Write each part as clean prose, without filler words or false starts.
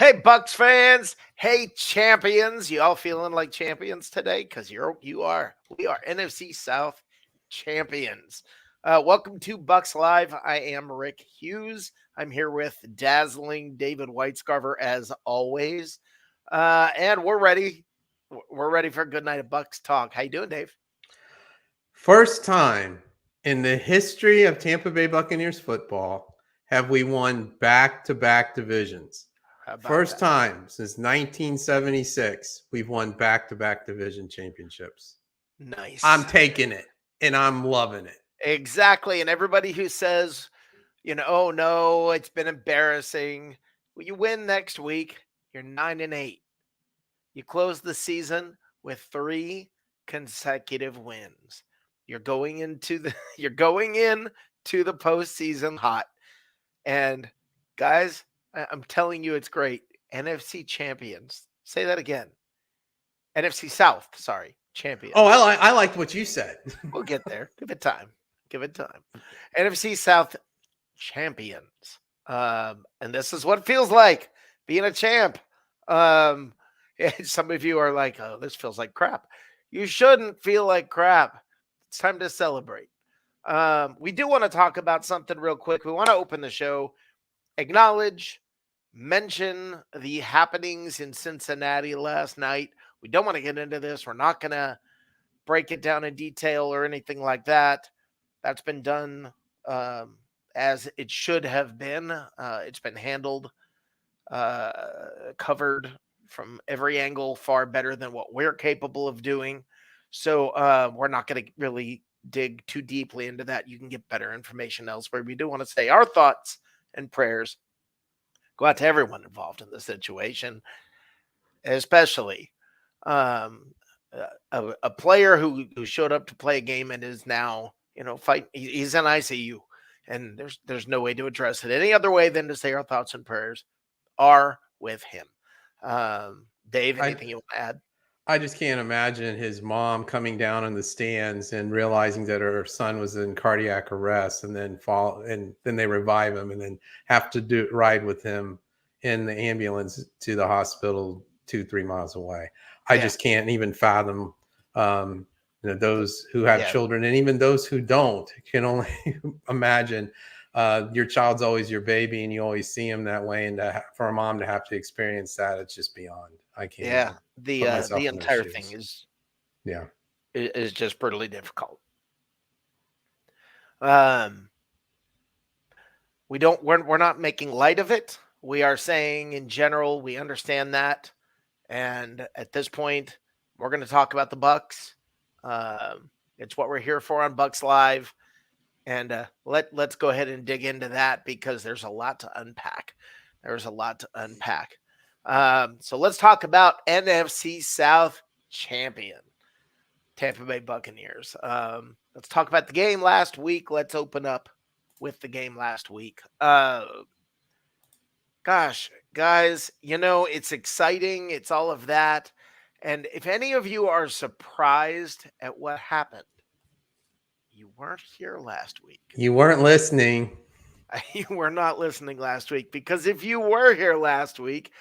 Hey, Bucs fans. Hey, champions. You all feeling like champions today? Because you are. We are NFC South champions. Welcome to Bucs Live. I am Rick Hughes. I'm here with dazzling David Whitescarver as always. And we're ready. We're ready for a good night of Bucs talk. How you doing, Dave? First time in the history of Tampa Bay Buccaneers football have we won back-to-back divisions. How about First that? time since 1976 we've won back-to-back division championships. Nice. I'm taking it, and I'm loving it. Exactly. And everybody who says, oh no, it's been embarrassing. Well, you win next week. You're 9-8. You close the season with 3 consecutive wins. You're going into the postseason hot. And guys, I'm telling you, it's great. NFC champions. Say that again. NFC South, sorry, champions. Oh, I liked what you said. We'll get there. Give it time. NFC South champions. And this is what it feels like being a champ. Some of you are like, oh, this feels like crap. You shouldn't feel like crap. It's time to celebrate. We do want to talk about something real quick. We want to open the show, mention the happenings in Cincinnati last night. We don't want to get into this. We're not going to break it down in detail or anything like that. That's been done as it should have been. It's been handled, covered from every angle, far better than what we're capable of doing. So we're not going to really dig too deeply into that. You can get better information elsewhere. We do want to say our thoughts and prayers go out to everyone involved in the situation, especially a player who showed up to play a game and is now, fight. He's in ICU, and there's no way to address it any other way than to say our thoughts and prayers are with him. Dave, anything you want to add? I just can't imagine his mom coming down in the stands and realizing that her son was in cardiac arrest, and then then they revive him, and then have to ride with him in the ambulance to the hospital 2-3 miles away. I just can't even fathom. Those who have children, and even those who don't, can only imagine. Your child's always your baby, and you always see him that way. And for a mom to have to experience that, it's just beyond. I can't. Yeah, the entire thing is just brutally difficult. We're not making light of it. We are saying in general we understand that, and at this point we're going to talk about the Bucs. It's what we're here for on Bucs Live. And let's go ahead and dig into that, because there's a lot to unpack. So let's talk about NFC South champion, Tampa Bay Buccaneers. Let's talk about the game last week. Let's open up with the game last week. Gosh, guys, it's exciting. It's all of that. And if any of you are surprised at what happened, you weren't here last week. You weren't listening. You were not listening last week, because if you were here last week,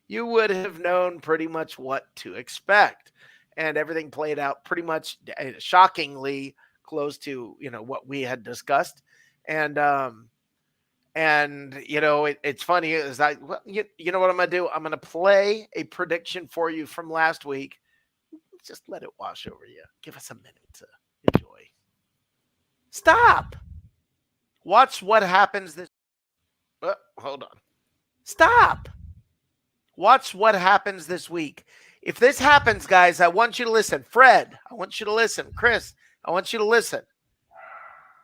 you would have known pretty much what to expect. And everything played out pretty much shockingly close to, what we had discussed. And it's funny is you know what I'm going to do? I'm going to play a prediction for you from last week. Just let it wash over you. Give us a minute to enjoy. Stop. Watch what happens this. Hold on. Stop. Watch what happens this week. If this happens, guys, I want you to listen. Fred, I want you to listen. Chris, I want you to listen.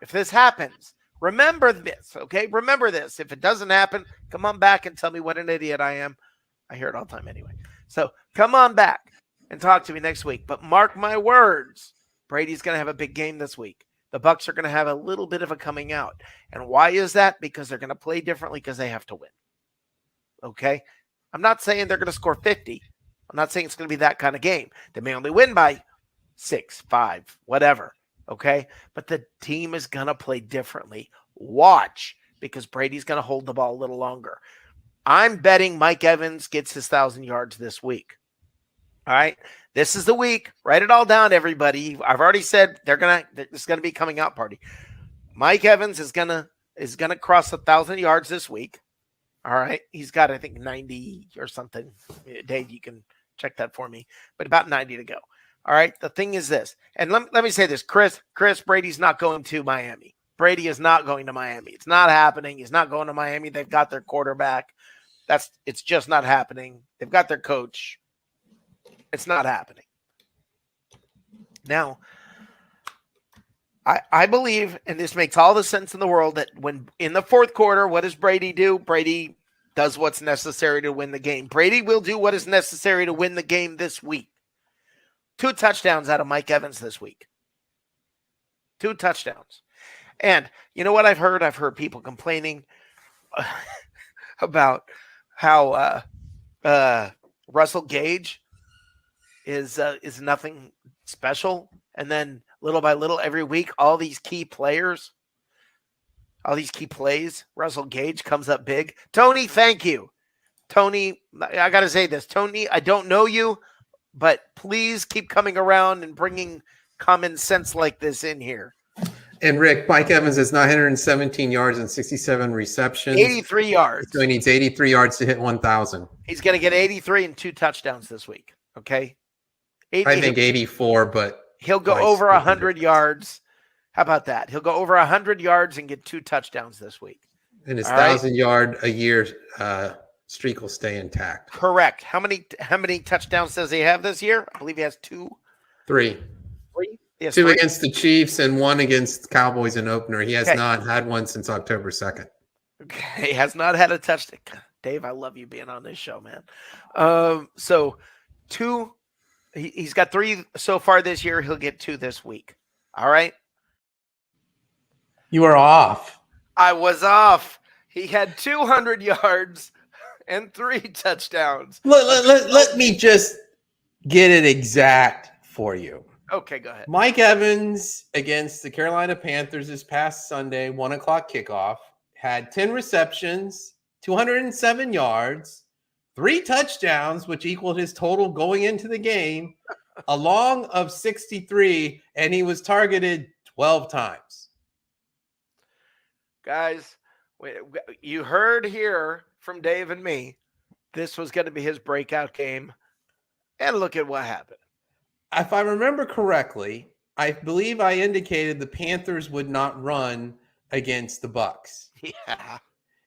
If this happens, remember this, okay? Remember this. If it doesn't happen, come on back and tell me what an idiot I am. I hear it all the time anyway. So come on back and talk to me next week. But mark my words, Brady's going to have a big game this week. The Bucs are going to have a little bit of a coming out. And why is that? Because they're going to play differently, because they have to win. Okay? I'm not saying they're going to score 50. I'm not saying it's going to be that kind of game. They may only win by 6, 5, whatever. Okay? But the team is going to play differently. Watch, because Brady's going to hold the ball a little longer. I'm betting Mike Evans gets his 1,000 yards this week. All right. This is the week. Write it all down, everybody. I've already said it's gonna be a coming out party. Mike Evans is gonna cross 1,000 yards this week. All right. He's got, I think, 90 or something. Dave, you can check that for me, but about 90 to go. All right. The thing is this, and let me say this, Chris, Brady's not going to Miami. Brady is not going to Miami. It's not happening. He's not going to Miami. They've got their quarterback. It's just not happening. They've got their coach. It's not happening. Now, I believe, and this makes all the sense in the world, that when in the fourth quarter, what does Brady do? Brady does what's necessary to win the game. Brady will do what is necessary to win the game this week. 2 touchdowns out of Mike Evans this week. 2 touchdowns. And you know what I've heard? I've heard people complaining about how Russell Gage is nothing special. And then little by little, every week, all these key plays, Russell Gage comes up big. Tony, thank you. Tony, I got to say this. Tony, I don't know you, but please keep coming around and bringing common sense like this in here. And Rick, Mike Evans has 917 yards and 67 receptions. 83 yards. So he needs 83 yards to hit 1,000. He's going to get 83 and 2 touchdowns this week. Okay. I think 84, but he'll go over 100 yards. How about that? He'll go over 100 yards and get 2 touchdowns this week. And his 1,000-yard a year streak will stay intact. Correct. How many touchdowns does he have this year? I believe he has 2. 3. 3? 2 against the Chiefs and 1 against the Cowboys in opener. He has not had one since October 2nd. Okay, he has not had a touchdown. Dave, I love you being on this show, man. So 2, he's got 3 so far this year. He'll get 2 this week. All right. You are off. I was off. He had 200 yards and 3 touchdowns. Let me just get it exact for you. Okay, go ahead. Mike Evans against the Carolina Panthers this past Sunday, 1 o'clock kickoff, had 10 receptions, 207 yards, 3 touchdowns, which equaled his total going into the game, a long of 63, and he was targeted 12 times. Guys, you heard here from Dave and me, this was going to be his breakout game, and look at what happened. If I remember correctly, I believe I indicated the Panthers would not run against the Bucs. Yeah.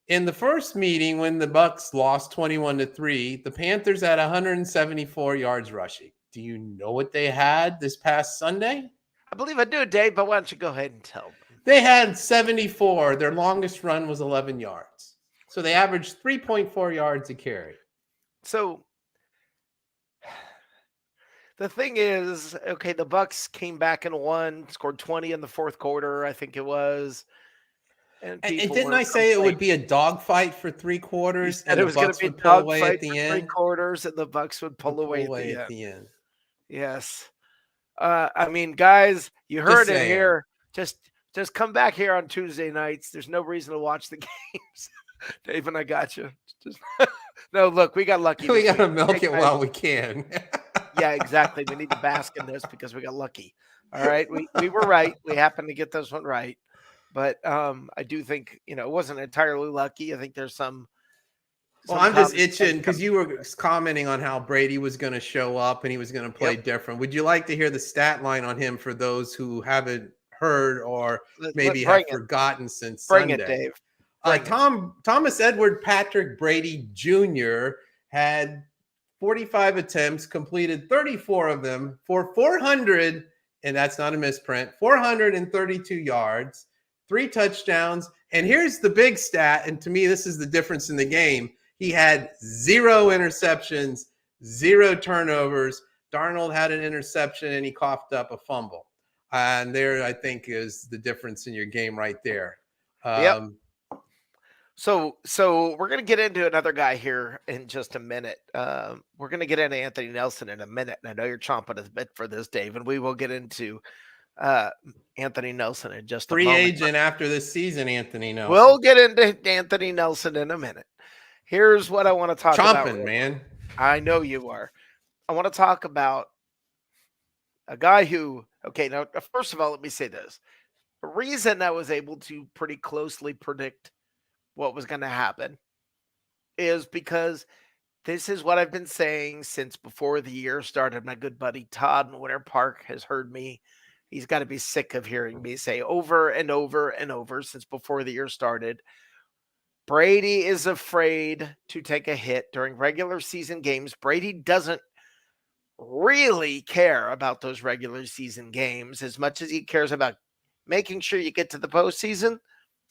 In the first meeting, when the Bucs lost 21-3, the Panthers had 174 yards rushing. Do you know what they had this past Sunday? I believe I do, Dave, but why don't you go ahead and tell them? They had 74. Their longest run was 11 yards. So they averaged 3.4 yards a carry. So the thing is, okay, the Bucs came back and won, scored 20 in the fourth quarter, I think it was. And didn't I say it would be a dogfight for 3 quarters? And it was going to be a dogfight for 3 quarters, and the Bucs would pull away at the end. Yes. I mean, guys, you heard it here. Just come back here on Tuesday nights. There's no reason to watch the games. Dave and I got you. No, look, we got lucky. We got to milk it while we can. Yeah, exactly. We need to bask in this because we got lucky. All right. We were right. We happened to get this one right. But I do think, it wasn't entirely lucky. I think there's some. Well, I'm just itching because you were commenting on how Brady was going to show up and he was going to play different. Would you like to hear the stat line on him for those who haven't heard or maybe have forgotten since Sunday? Bring it, Dave. Thomas Edward Patrick Brady Jr. had 45 attempts, completed 34 of them for 400, and that's not a misprint, 432 yards, 3 touchdowns. And here's the big stat, and to me, this is the difference in the game. He had 0 interceptions, 0 turnovers. Darnold had an interception, and he coughed up a fumble. And there, I think, is the difference in your game right there. Yep. So we're going to get into another guy here in just a minute. We're going to get into Anthony Nelson in a minute. And I know you're chomping at the bit for this, Dave, and we will get into Anthony Nelson in just a moment. Free agent after this season, Anthony Nelson. We'll get into Anthony Nelson in a minute. Here's what I want to talk about. Chomping, man. I know you are. I want to talk about a guy who, okay, now, first of all, let me say this. The reason I was able to pretty closely predict what was going to happen is because this is what I've been saying since before the year started. My good buddy Todd in Winter Park has heard me. He's got to be sick of hearing me say over and over and over since before the year started. Brady is afraid to take a hit during regular season games. Brady doesn't really care about those regular season games as much as he cares about making sure you get to the postseason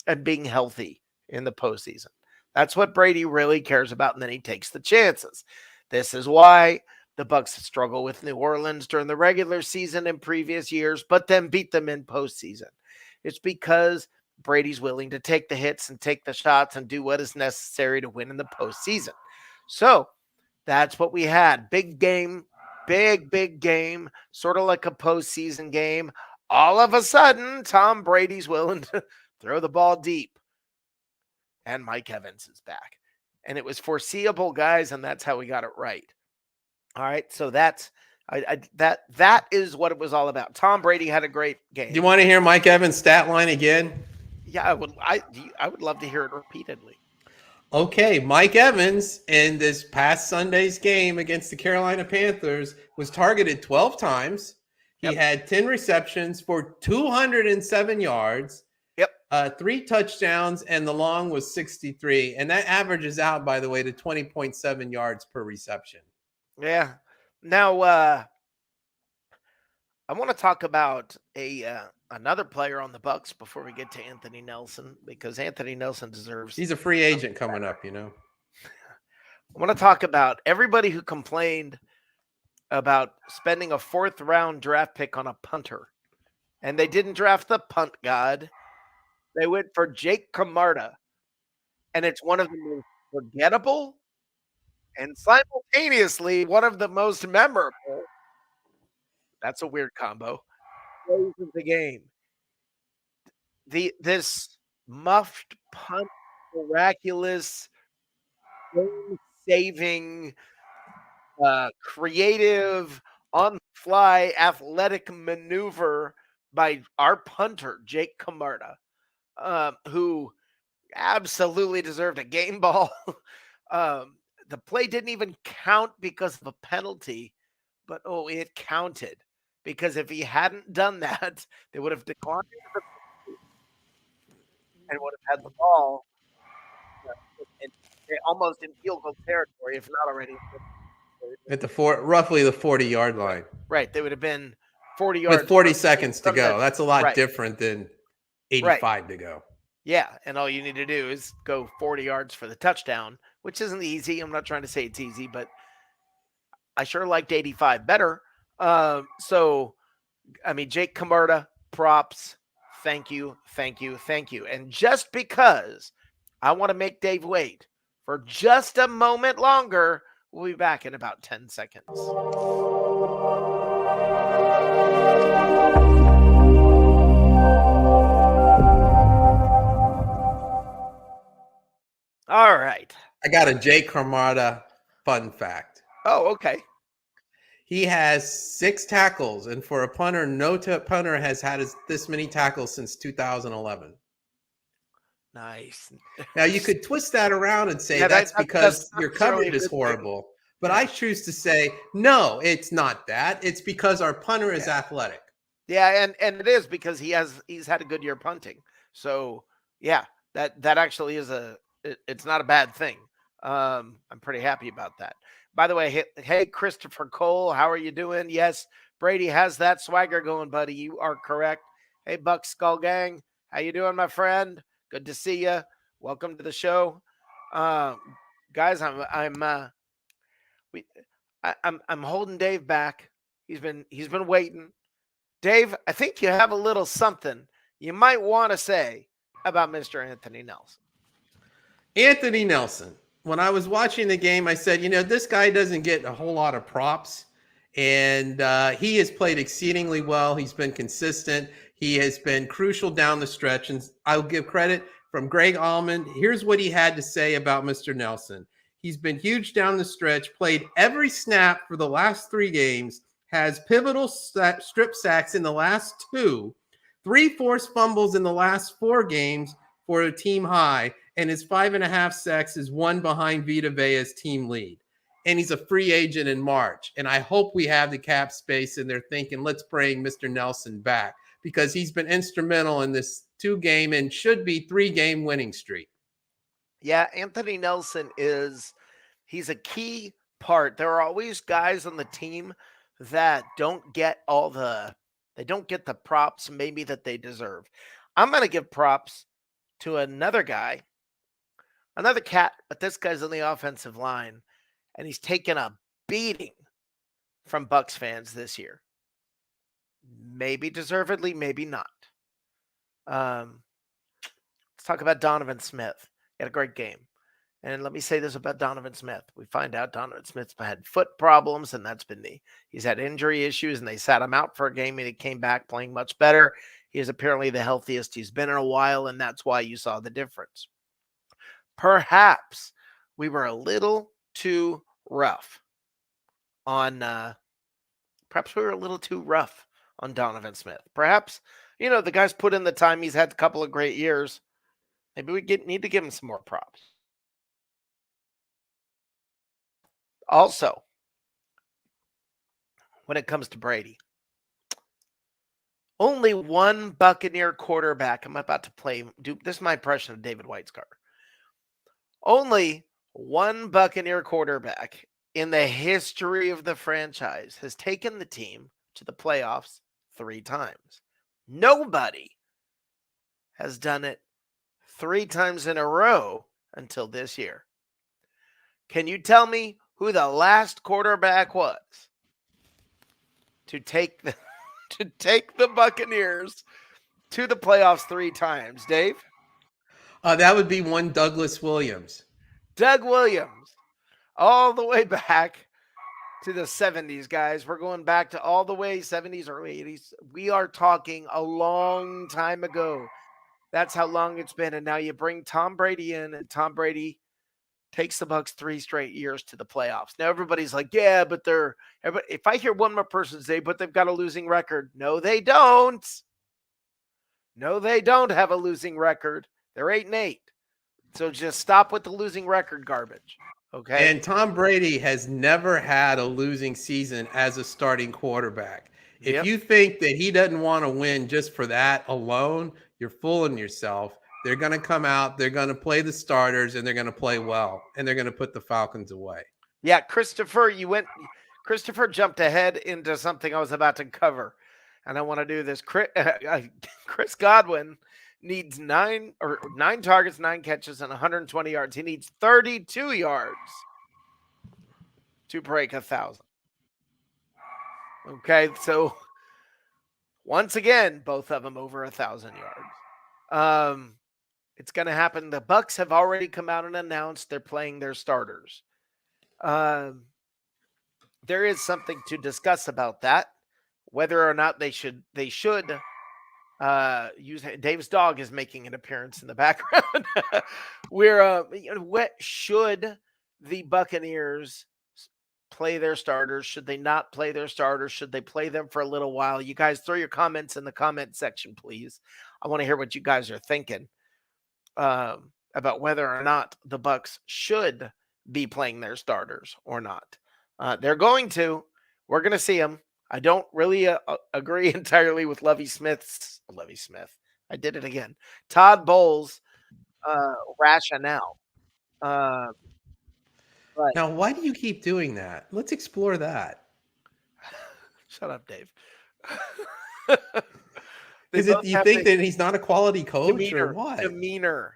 and being healthy in the postseason. That's what Brady really cares about, and then he takes the chances. This is why the Bucs struggle with New Orleans during the regular season in previous years, but then beat them in postseason. It's because Brady's willing to take the hits and take the shots and do what is necessary to win in the postseason. So that's what we had. Big game, big game, sort of like a postseason game. All of a sudden, Tom Brady's willing to throw the ball deep. And Mike Evans is back. And it was foreseeable, guys, and that's how we got it right. All right, so that is what it was all about. Tom Brady had a great game. Do you want to hear Mike Evans' stat line again? Yeah, I would love to hear it repeatedly. Okay, Mike Evans in this past Sunday's game against the Carolina Panthers was targeted 12 times. He had 10 receptions for 207 yards. 3 touchdowns, and the long was 63. And that averages out, by the way, to 20.7 yards per reception. Yeah. Now, I want to talk about another player on the Bucs before we get to Anthony Nelson, because Anthony Nelson deserves. He's a free agent coming up, you know. I want to talk about everybody who complained about spending a 4th-round draft pick on a punter, and they didn't draft the punt god. They went for Jake Camarda, and it's one of the most forgettable and simultaneously one of the most memorable. That's a weird combo. Plays of the game. This muffed punt, miraculous, game-saving, creative, on-the-fly, athletic maneuver by our punter, Jake Camarda, who absolutely deserved a game ball. The play didn't even count because of a penalty, but it counted, because if he hadn't done that, they would have declined and would have had the ball almost in field goal territory, if not already at the roughly the 40-yard line. Right, they would have been 40 yards with 40 seconds to go. That's a lot different than 85 to go. Yeah, and all you need to do is go 40 yards for the touchdown, which isn't easy. I'm not trying to say it's easy, but I sure liked 85 better. So, I mean, Jake Camarda, props. Thank you. And just because I want to make Dave wait for just a moment longer, we'll be back in about 10 seconds. All right. I got a Jake Camarda fun fact. Oh, okay. He has 6 tackles, and for a punter, no punter has had this many tackles since 2011. Nice. Now, you could twist that around and say that's because your coverage is horrible. But I choose to say, no, it's not that. It's because our punter is athletic. Yeah, and it is because he's had a good year punting. So, yeah, that actually is it's not a bad thing. I'm pretty happy about that. By the way, hey, Christopher Cole, how are you doing? Yes, Brady has that swagger going, buddy. You are correct. Hey, Bucs Skull Gang, how you doing, my friend? Good to see you. Welcome to the show, guys. I'm holding Dave back. He's been waiting. Dave, I think you have a little something you might want to say about Mr. Anthony Nelson. Anthony Nelson. When I was watching the game, I said, this guy doesn't get a whole lot of props, and he has played exceedingly well. He's been consistent. He has been crucial down the stretch, and I'll give credit from Greg Allman. Here's what he had to say about Mr. Nelson. He's been huge down the stretch, played every snap for the last 3 games, has pivotal strip sacks in the last 2, 3 forced fumbles in the last 4 games for a team high, and his 5.5 sacks is 1 behind Vita Vea's team lead. And he's a free agent in March. And I hope we have the cap space and they're thinking, let's bring Mr. Nelson back because he's been instrumental in this 2-game and should be 3-game winning streak. Yeah, Anthony Nelson he's a key part. There are always guys on the team that don't get the props maybe that they deserve. I'm going to give props to another guy, another cat, but this guy's on the offensive line, and he's taken a beating from Bucs fans this year. Maybe deservedly, maybe not. Let's talk about Donovan Smith. He had a great game. And let me say this about Donovan Smith. We find out Donovan Smith's had foot problems, and he's had injury issues, and they sat him out for a game, and he came back playing much better. He is apparently the healthiest he's been in a while, and that's why you saw the difference. Perhaps we were a little too rough on Donovan Smith. Perhaps, the guy's put in the time. He's had a couple of great years. Maybe we need to give him some more props. Also, when it comes to Brady, only one Buccaneer quarterback. I'm about to this is my impression of David Whitescarver. Only one Buccaneer quarterback in the history of the franchise has taken the team to the playoffs 3 times. Nobody has done it 3 times in a row until this year. Can you tell me who the last quarterback was to take the Buccaneers to the playoffs 3 times, Dave? That would be one Douglas Williams. Doug Williams, all the way back to the 70s, guys. We're going back to all the way 70s, early 80s. We are talking a long time ago. That's how long it's been. And now you bring Tom Brady in, and Tom Brady takes the Bucs 3 straight years to the playoffs. Now everybody's like, yeah, but if I hear one more person say, but they've got a losing record. No, they don't. No, they don't have a losing record. They're 8-8. So just stop with the losing record garbage. Okay. And Tom Brady has never had a losing season as a starting quarterback. If you think that he doesn't want to win just for that alone, you're fooling yourself. They're going to come out, they're going to play the starters, and they're going to play well, and they're going to put the Falcons away. Yeah, Christopher jumped ahead into something I was about to cover, and I want to do this. Chris Godwin needs 9 targets, 9 catches, and 120 yards. He needs 32 yards to break 1,000. Okay, so once again, both of them over 1,000 yards. It's going to happen. The Bucs have already come out and announced they're playing their starters. There is something to discuss about that, whether or not they should use. Dave's dog is making an appearance in the background. What should the Buccaneers play their starters? Should they not play their starters? Should they play them for a little while? You guys throw your comments in the comment section, please. I want to hear what you guys are thinking about whether or not the Bucs should be playing their starters or not. They're going to. We're going to see them. I don't really agree entirely with Lovie Smith. I did it again. Todd Bowles' rationale. Now, why do you keep doing that? Let's explore that. Shut up, Dave. Is it you think that he's not a quality coach or what? Demeanor.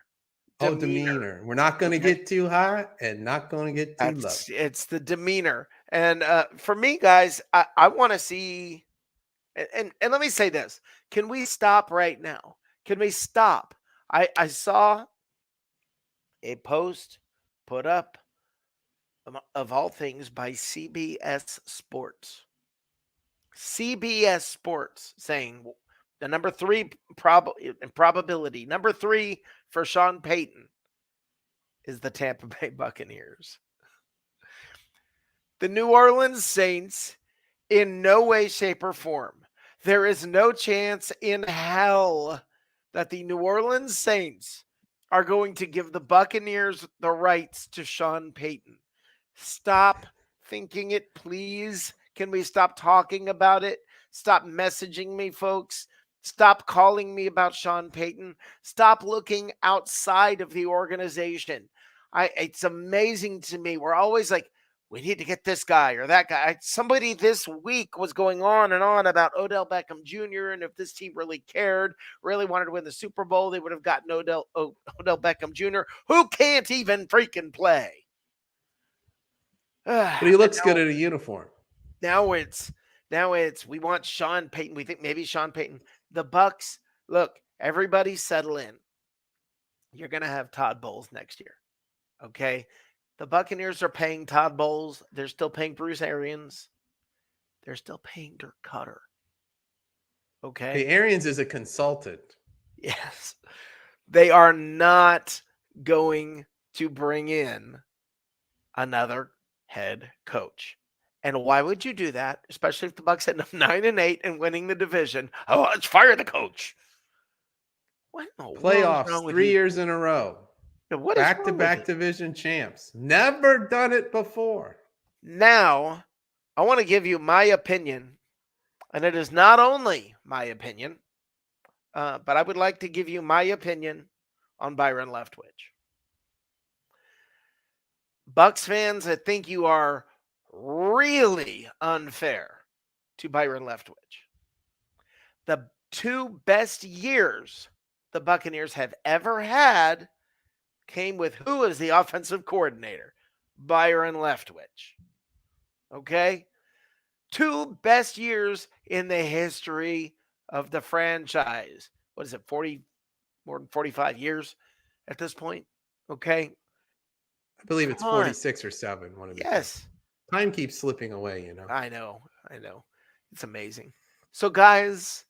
Demeanor. We're not going to get too high and not going to get too low. It's the demeanor. And for me, guys, I want to see. And let me say this. Can we stop right now? Can we stop? I saw a post put up, of all things, by CBS Sports. CBS Sports saying the number 3 probability, number 3 for Sean Payton is the Tampa Bay Buccaneers. The New Orleans Saints, in no way, shape, or form. There is no chance in hell that the New Orleans Saints are going to give the Buccaneers the rights to Sean Payton. Stop thinking it, please. Can we stop talking about it? Stop messaging me, folks. Stop calling me about Sean Payton. Stop looking outside of the organization. It's amazing to me. We're always like, we need to get this guy or that guy. Somebody this week was going on and on about Odell Beckham Jr. And if this team really cared, really wanted to win the Super Bowl, they would have gotten Odell Beckham Jr., who can't even freaking play. But he looks good in a uniform. Now it's we want Sean Payton. We think maybe Sean Payton. The Bucs, look, everybody settle in. You're going to have Todd Bowles next year. Okay? The Buccaneers are paying Todd Bowles. They're still paying Bruce Arians. They're still paying Dirk Cutter. Okay? Hey, Arians is a consultant. Yes. They are not going to bring in another head coach. And why would you do that? Especially if the Bucs end up 9-8 and winning the division. Oh, let's fire the coach. What in the world is wrong Playoffs with 3 you? years in a row. What is wrong with Back-to-back you? division champs. Never done it before. Now, I want to give you my opinion, and it is not only my opinion, but I would like to give you my opinion on Byron Leftwich. Bucs fans, I think you are really unfair to Byron Leftwich. The 2 best years the Buccaneers have ever had came with who is the offensive coordinator? Byron Leftwich. Okay? 2 best years in the history of the franchise. What is it, more than 45 years at this point? Okay? I believe it's Come on. 46 or 7. One of the two. Yes. Time keeps slipping away, you know. I know. It's amazing. So, guys,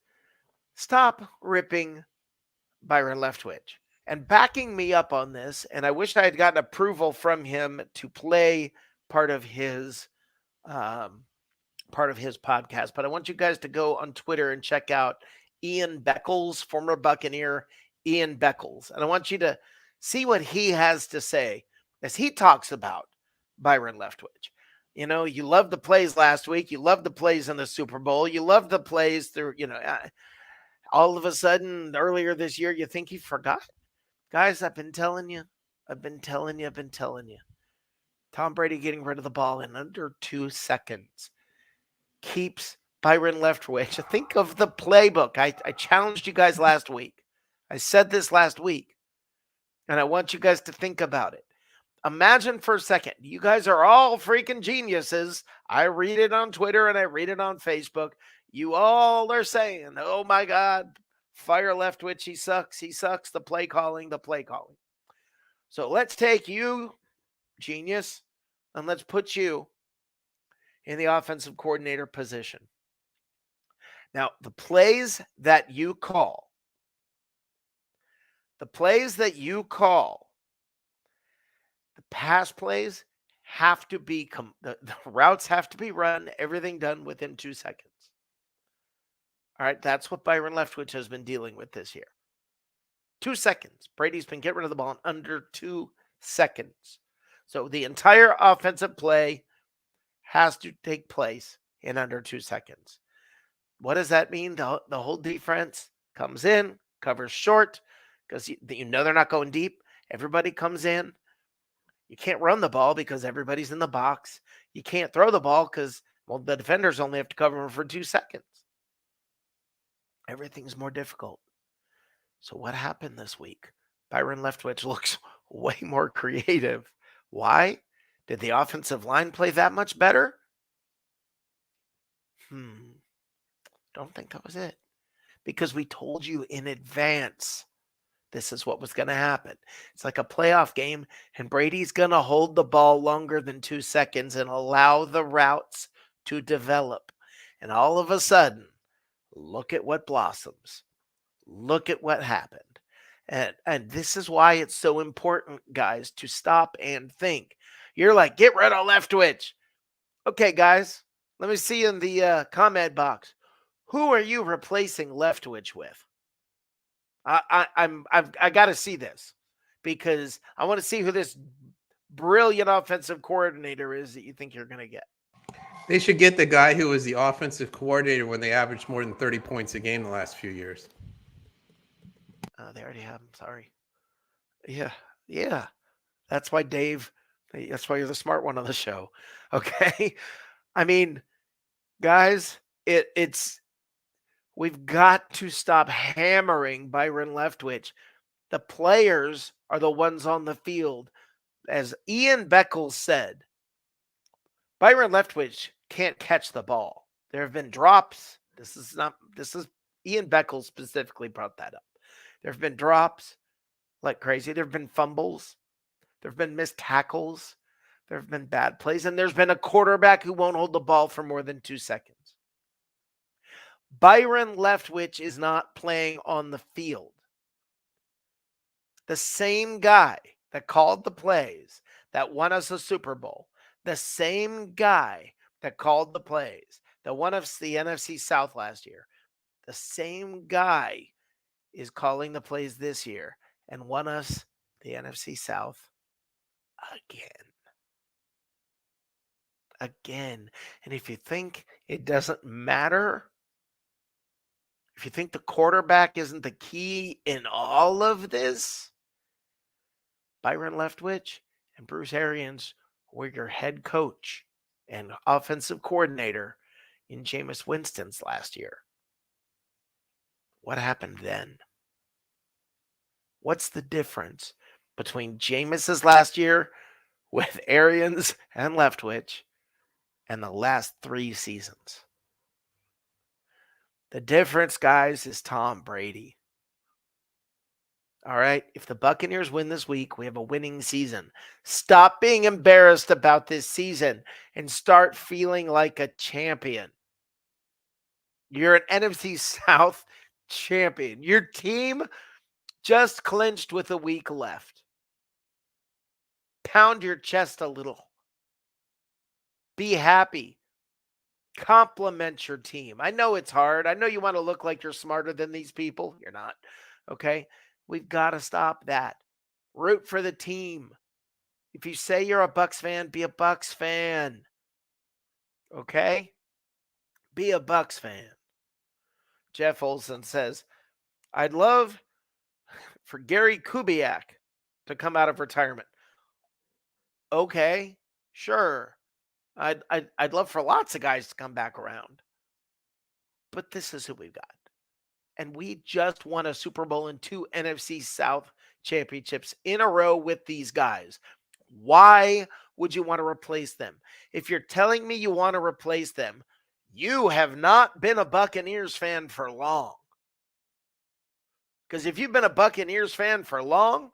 stop ripping Byron Leftwich. And backing me up on this, and I wish I had gotten approval from him to play part of his podcast, but I want you guys to go on Twitter and check out Ian Beckles, former Buccaneer Ian Beckles. And I want you to see what he has to say as he talks about Byron Leftwich. You know, you loved the plays last week. You loved the plays in the Super Bowl. You loved the plays through, all of a sudden earlier this year, you think he forgot. Guys, I've been telling you. Tom Brady getting rid of the ball in under 2 seconds keeps Byron Leftwich. Think of the playbook. I challenged you guys last week. I said this last week, and I want you guys to think about it. Imagine for a second, you guys are all freaking geniuses. I read it on Twitter and I read it on Facebook. You all are saying, oh my God, fire Leftwich. He sucks. The play calling. So let's take you, genius, and let's put you in the offensive coordinator position. Now, the plays that you call, the pass plays have to be, the routes have to be run, everything done within 2 seconds. All right, that's what Byron Leftwich has been dealing with this year. 2 seconds. Brady's been getting rid of the ball in under 2 seconds. So the entire offensive play has to take place in under 2 seconds. What does that mean? The whole defense comes in, covers short, because you know they're not going deep. Everybody comes in. You can't run the ball because everybody's in the box. You can't throw the ball because, the defenders only have to cover them for 2 seconds. Everything's more difficult. So what happened this week? Byron Leftwich looks way more creative. Why? Did the offensive line play that much better? Don't think that was it. Because we told you in advance this is what was going to happen. It's like a playoff game, and Brady's going to hold the ball longer than 2 seconds and allow the routes to develop. And all of a sudden, look at what blossoms. Look at what happened. And this is why it's so important, guys, to stop and think. You're like, get rid of Leftwich. Okay, guys, let me see in the comment box. Who are you replacing Leftwich with? I got to see this because I want to see who this brilliant offensive coordinator is that you think you're going to get. They should get the guy who was the offensive coordinator when they averaged more than 30 points a game the last few years. They already have him. Sorry. Yeah. That's why Dave. That's why you're the smart one on the show. Okay. I mean, guys, it's we've got to stop hammering Byron Leftwich. The players are the ones on the field. As Ian Beckles said, Byron Leftwich can't catch the ball. There have been drops. This is Ian Beckles specifically brought that up. There have been drops like crazy. There have been fumbles. There have been missed tackles. There have been bad plays. And there's been a quarterback who won't hold the ball for more than 2 seconds. Byron Leftwich is not playing on the field. The same guy that called the plays that won us a Super Bowl, the same guy that called the plays that won us the NFC South last year, the same guy is calling the plays this year and won us the NFC South again. And if you think it doesn't matter, if you think the quarterback isn't the key in all of this, Byron Leftwich and Bruce Arians were your head coach and offensive coordinator in Jameis Winston's last year. What happened then? What's the difference between Jameis's last year with Arians and Leftwich and the last 3 seasons? The difference, guys, is Tom Brady. All right. If the Buccaneers win this week, we have a winning season. Stop being embarrassed about this season and start feeling like a champion. You're an NFC South champion. Your team just clinched with a week left. Pound your chest a little. Be happy. Compliment your team. I know it's hard. I know you want to look like you're smarter than these people. You're not. Okay? We've got to stop that. Root for the team. If you say you're a Bucs fan, be a Bucs fan. Okay? Be a Bucs fan. Jeff Olson says, I'd love for Gary Kubiak to come out of retirement. Okay, sure. I'd love for lots of guys to come back around. But this is who we've got. And we just won a Super Bowl and 2 NFC South championships in a row with these guys. Why would you want to replace them? If you're telling me you want to replace them, you have not been a Buccaneers fan for long. Because if you've been a Buccaneers fan for long,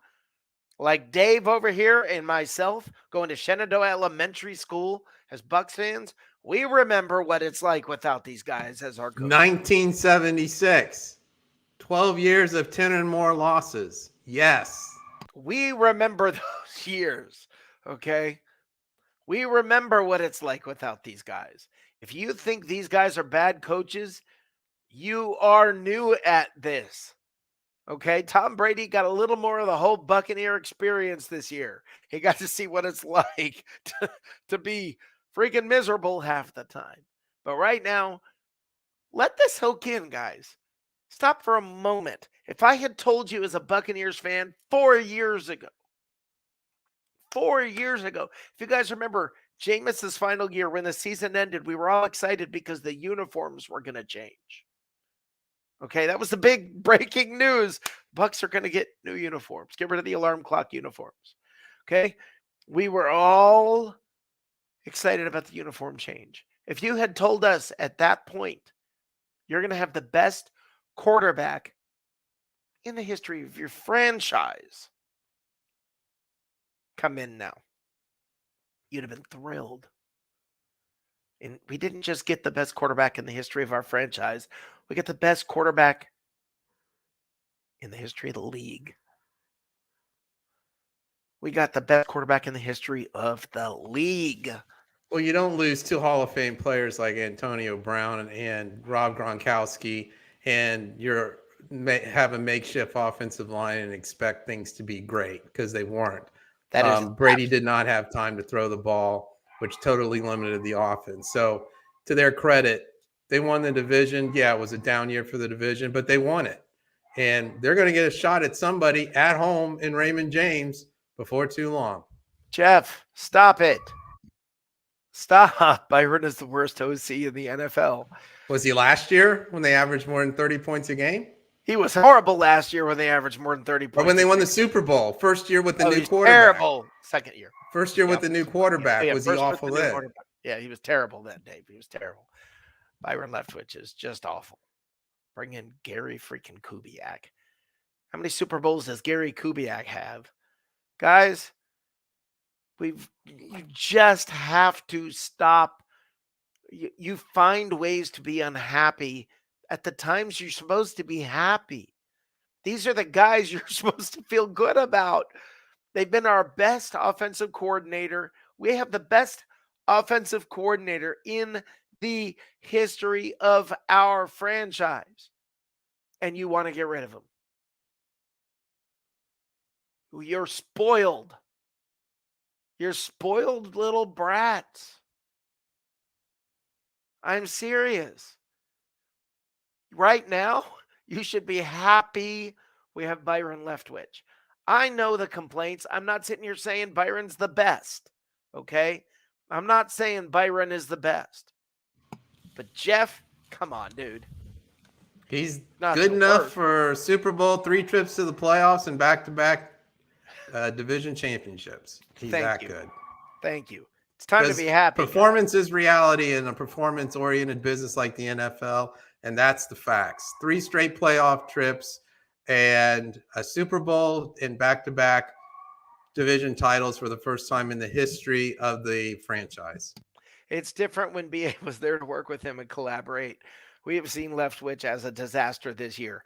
like Dave over here and myself going to Shenandoah Elementary School as Bucs fans, we remember what it's like without these guys as our coaches. 1976. 12 years of 10 and more losses. Yes. We remember those years, okay? We remember what it's like without these guys. If you think these guys are bad coaches, you are new at this. Okay, Tom Brady got a little more of the whole Buccaneer experience this year. He got to see what it's like to be freaking miserable half the time. But right now, let this soak in, guys. Stop for a moment. If I had told you as a Buccaneers fan 4 years ago, if you guys remember Jameis's final year when the season ended, we were all excited because the uniforms were going to change. Okay, that was the big breaking news. Bucs are going to get new uniforms. Get rid of the alarm clock uniforms. Okay, we were all excited about the uniform change. If you had told us at that point, you're going to have the best quarterback in the history of your franchise come in now, you'd have been thrilled. And we didn't just get the best quarterback in the history of our franchise. We get the best quarterback in the history of the league. We got the best quarterback in the history of the league. Well, you don't lose two Hall of Fame players like Antonio Brown and Rob Gronkowski, and have a makeshift offensive line and expect things to be great, because they weren't. That is Brady did not have time to throw the ball, which totally limited the offense. So, to their credit, they won the division. Yeah, it was a down year for the division, but they won it. And they're going to get a shot at somebody at home in Raymond James before too long. Jeff, stop it. Stop. Byron is the worst OC in the NFL. Was he last year when they averaged more than 30 points a game? He was horrible last year when they averaged more than 30 points. Or when they won the Super Bowl, first year with the new he's quarterback. Terrible second year. First year with the new quarterback. Was he awful then? Yeah, he was terrible then, Dave. He was terrible. Byron Leftwich is just awful. Bring in Gary freaking Kubiak. How many Super Bowls does Gary Kubiak have? Guys, you just have to stop. You find ways to be unhappy at the times you're supposed to be happy. These are the guys you're supposed to feel good about. They've been our best offensive coordinator. We have the best offensive coordinator in the history of our franchise. And you want to get rid of him. You're spoiled. You're spoiled little brats. I'm serious. Right now, you should be happy we have Byron Leftwich. I know the complaints. I'm not sitting here saying Byron's the best, okay? I'm not saying Byron is the best. But Jeff, come on, dude. He's not good enough for Super Bowl, 3 trips to the playoffs, and back-to-back division championships. He's that good. Thank you. It's time to be happy. Performance is reality in a performance-oriented business like the NFL, and that's the facts. 3 straight playoff trips and a Super Bowl and back-to-back division titles for the first time in the history of the franchise. It's different when BA was there to work with him and collaborate. We have seen Leftwich as a disaster this year.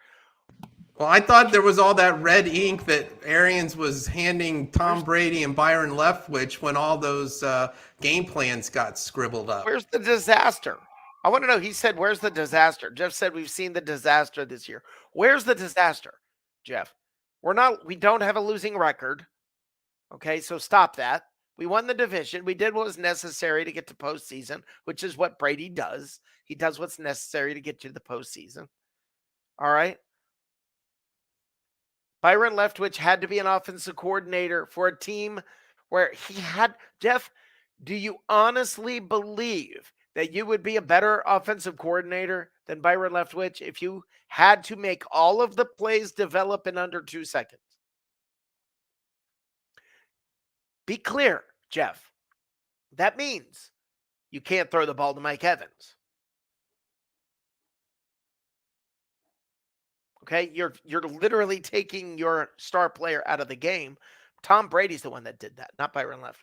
Well, I thought there was all that red ink that Arians was handing Tom Brady and Byron Leftwich when all those game plans got scribbled up. Where's the disaster? I want to know. He said, where's the disaster? Jeff said, we've seen the disaster this year. Where's the disaster, Jeff? We don't have a losing record. Okay, so stop that. We won the division. We did what was necessary to get to postseason, which is what Brady does. He does what's necessary to get to the postseason. All right. Byron Leftwich had to be an offensive coordinator for a team where he had, Jeff, do you honestly believe that you would be a better offensive coordinator than Byron Leftwich if you had to make all of the plays develop in under 2 seconds? Be clear, Jeff. That means you can't throw the ball to Mike Evans. Okay, you're literally taking your star player out of the game. Tom Brady's the one that did that, not Byron Leftwich.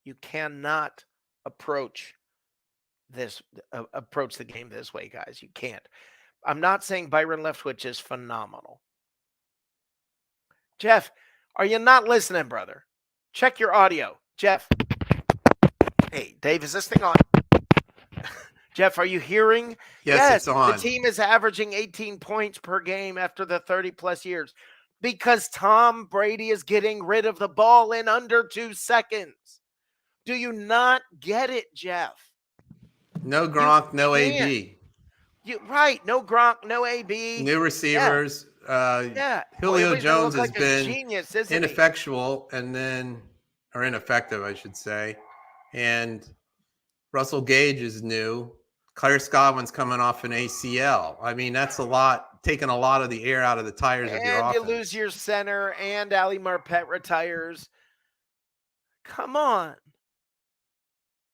You cannot approach the game this way, guys. You can't. I'm not saying Byron Leftwich is phenomenal. Jeff, are you not listening, brother? Check your audio. Jeff. Hey, Dave, is this thing on? Jeff, are you hearing? Yes, it's on. The team is averaging 18 points per game after the 30-plus years because Tom Brady is getting rid of the ball in under 2 seconds. Do you not get it, Jeff? No Gronk, no AB. Right, no Gronk, no AB. New receivers. Julio Jones has been genius, ineffectual or ineffective, I should say. And Russell Gage is new. Clarence Godwin's coming off an ACL. I mean, that's taking a lot of the air out of the tires of your offense. And you lose your center, and Ali Marpet retires. Come on.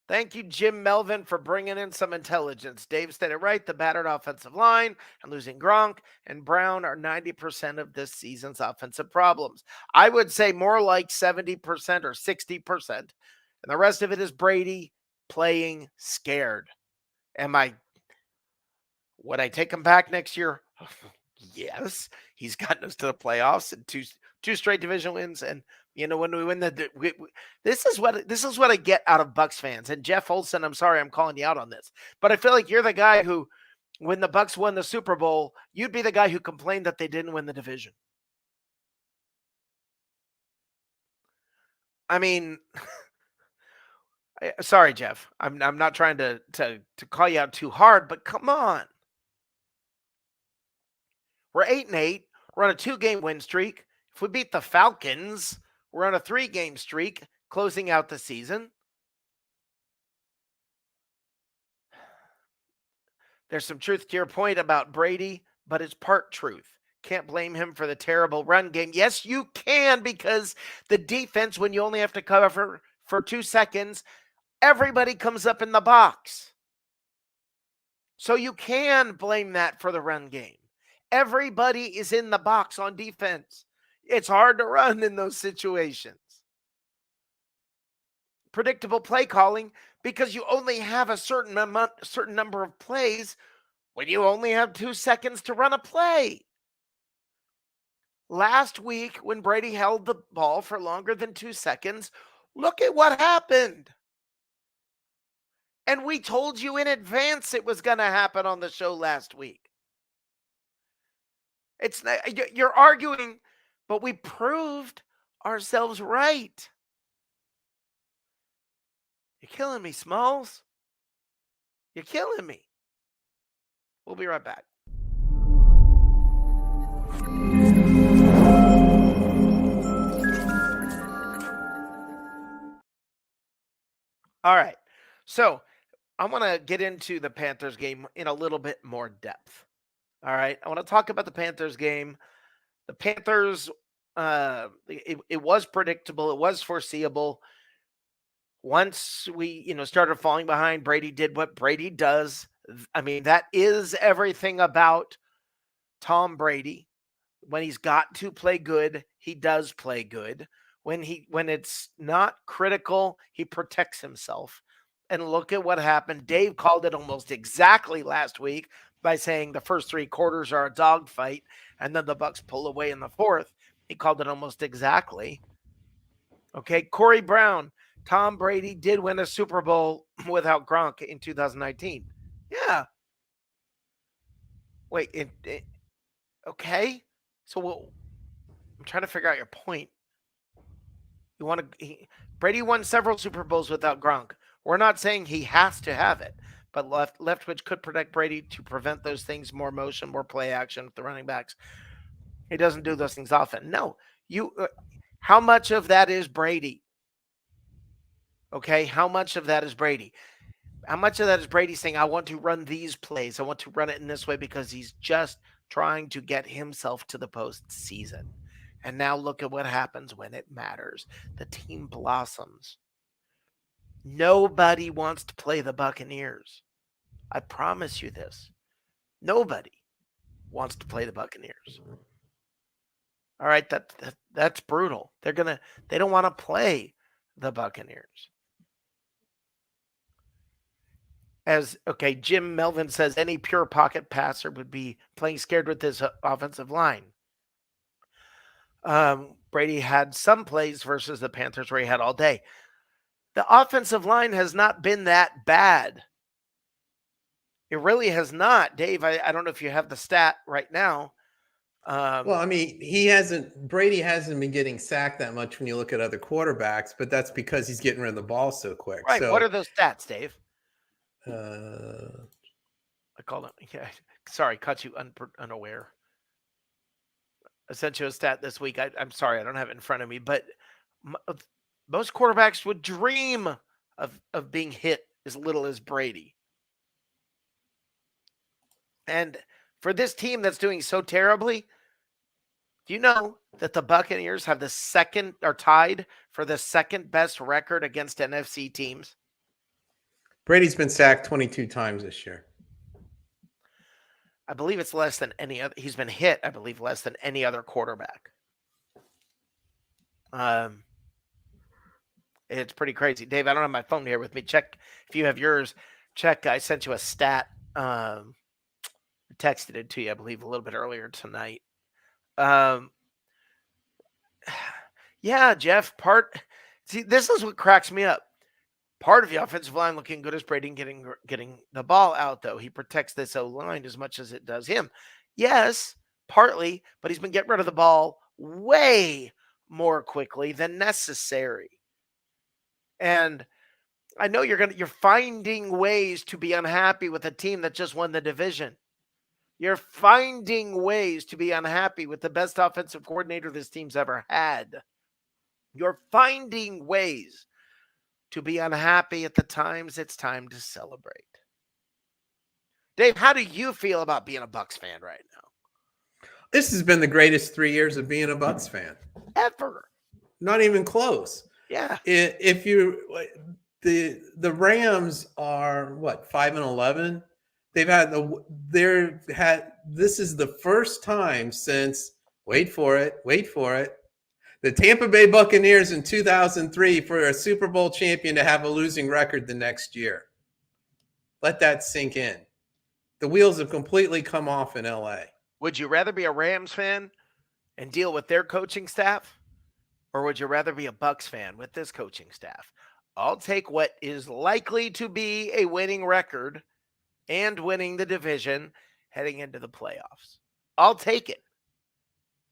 Thank you, Jim Melvin, for bringing in some intelligence. Dave said it right. The battered offensive line and losing Gronk and Brown are 90% of this season's offensive problems. I would say more like 70% or 60%. And the rest of it is Brady playing scared. Would I take him back next year? Yes, he's gotten us to the playoffs and two straight division wins. And when we win this is what I get out of Bucs fans. And Jeff Olson, I'm sorry, I'm calling you out on this, but I feel like you're the guy who, when the Bucs won the Super Bowl, you'd be the guy who complained that they didn't win the division. I mean, sorry, Jeff. I'm not trying to call you out too hard, but come on. We're 8-8. We're on a 2-game win streak. If we beat the Falcons, we're on a 3-game streak, closing out the season. There's some truth to your point about Brady, but it's part truth. Can't blame him for the terrible run game. Yes, you can, because the defense, when you only have to cover for 2 seconds, everybody comes up in the box. So you can blame that for the run game. Everybody is in the box on defense. It's hard to run in those situations. Predictable play calling, because you only have a certain number of plays when you only have 2 seconds to run a play. Last week, when Brady held the ball for longer than 2 seconds, look at what happened. And we told you in advance it was going to happen on the show last week. It's not, you're arguing, but we proved ourselves right. You're killing me, Smalls. You're killing me. We'll be right back. All right. So I want to get into the Panthers game in a little bit more depth. All right. I want to talk about the Panthers game. The Panthers, it was predictable. It was foreseeable. Once we, started falling behind, Brady did what Brady does. I mean, that is everything about Tom Brady. When he's got to play good, he does play good. When it's not critical, he protects himself. And look at what happened. Dave called it almost exactly last week by saying the first 3 quarters are a dogfight, and then the Bucs pull away in the fourth. He called it almost exactly. Okay, Corey Brown. Tom Brady did win a Super Bowl without Gronk in 2019. Yeah. Wait, okay. So I'm trying to figure out your point. Brady won several Super Bowls without Gronk. We're not saying he has to have it, but Leftwich could protect Brady to prevent those things: more motion, more play action with the running backs. He doesn't do those things often. No, how much of that is Brady? Okay, how much of that is Brady? How much of that is Brady saying, I want to run these plays, I want to run it in this way, because he's just trying to get himself to the postseason. And now look at what happens when it matters. The team blossoms. Nobody wants to play the Buccaneers. I promise you this. Nobody wants to play the Buccaneers. All right, that's brutal. They don't want to play the Buccaneers. Jim Melvin says any pure pocket passer would be playing scared with this offensive line. Brady had some plays versus the Panthers where he had all day. The offensive line has not been that bad. It really has not. Dave, I don't know if you have the stat right now. Well, I mean, Brady hasn't been getting sacked that much when you look at other quarterbacks, but that's because he's getting rid of the ball so quick. Right. So, what are those stats, Dave? I called him. Yeah. Sorry, caught you unaware. I sent you a stat this week. I'm sorry, I don't have it in front of me, but most quarterbacks would dream of being hit as little as Brady. And for this team that's doing so terribly, do you know that the Buccaneers have tied for the second best record against NFC teams? Brady's been sacked 22 times this year. I believe it's less than any other. He's been hit, I believe, less than any other quarterback. It's pretty crazy. Dave, I don't have my phone here with me. Check if you have yours. Check. I sent you a stat. I texted it to you, I believe, a little bit earlier tonight. Um, yeah, Jeff. See, this is what cracks me up. Part of the offensive line looking good is Brady getting the ball out, though. He protects this O line as much as it does him. Yes, partly, but he's been getting rid of the ball way more quickly than necessary. And I know you're finding ways to be unhappy with a team that just won the division. You're finding ways to be unhappy with the best offensive coordinator this team's ever had. You're finding ways to be unhappy at the times it's time to celebrate. Dave, how do you feel about being a Bucs fan right now? This has been the greatest 3 years of being a Bucs fan. Ever. Not even close. Yeah. If you the Rams are what 5-11. This is the first time since wait for it, the Tampa Bay Buccaneers in 2003 for a Super Bowl champion to have a losing record the next year. Let that sink in. The wheels have completely come off in LA. Would you rather be a Rams fan and deal with their coaching staff? Or would you rather be a Bucs fan with this coaching staff? I'll take what is likely to be a winning record and winning the division heading into the playoffs. I'll take it.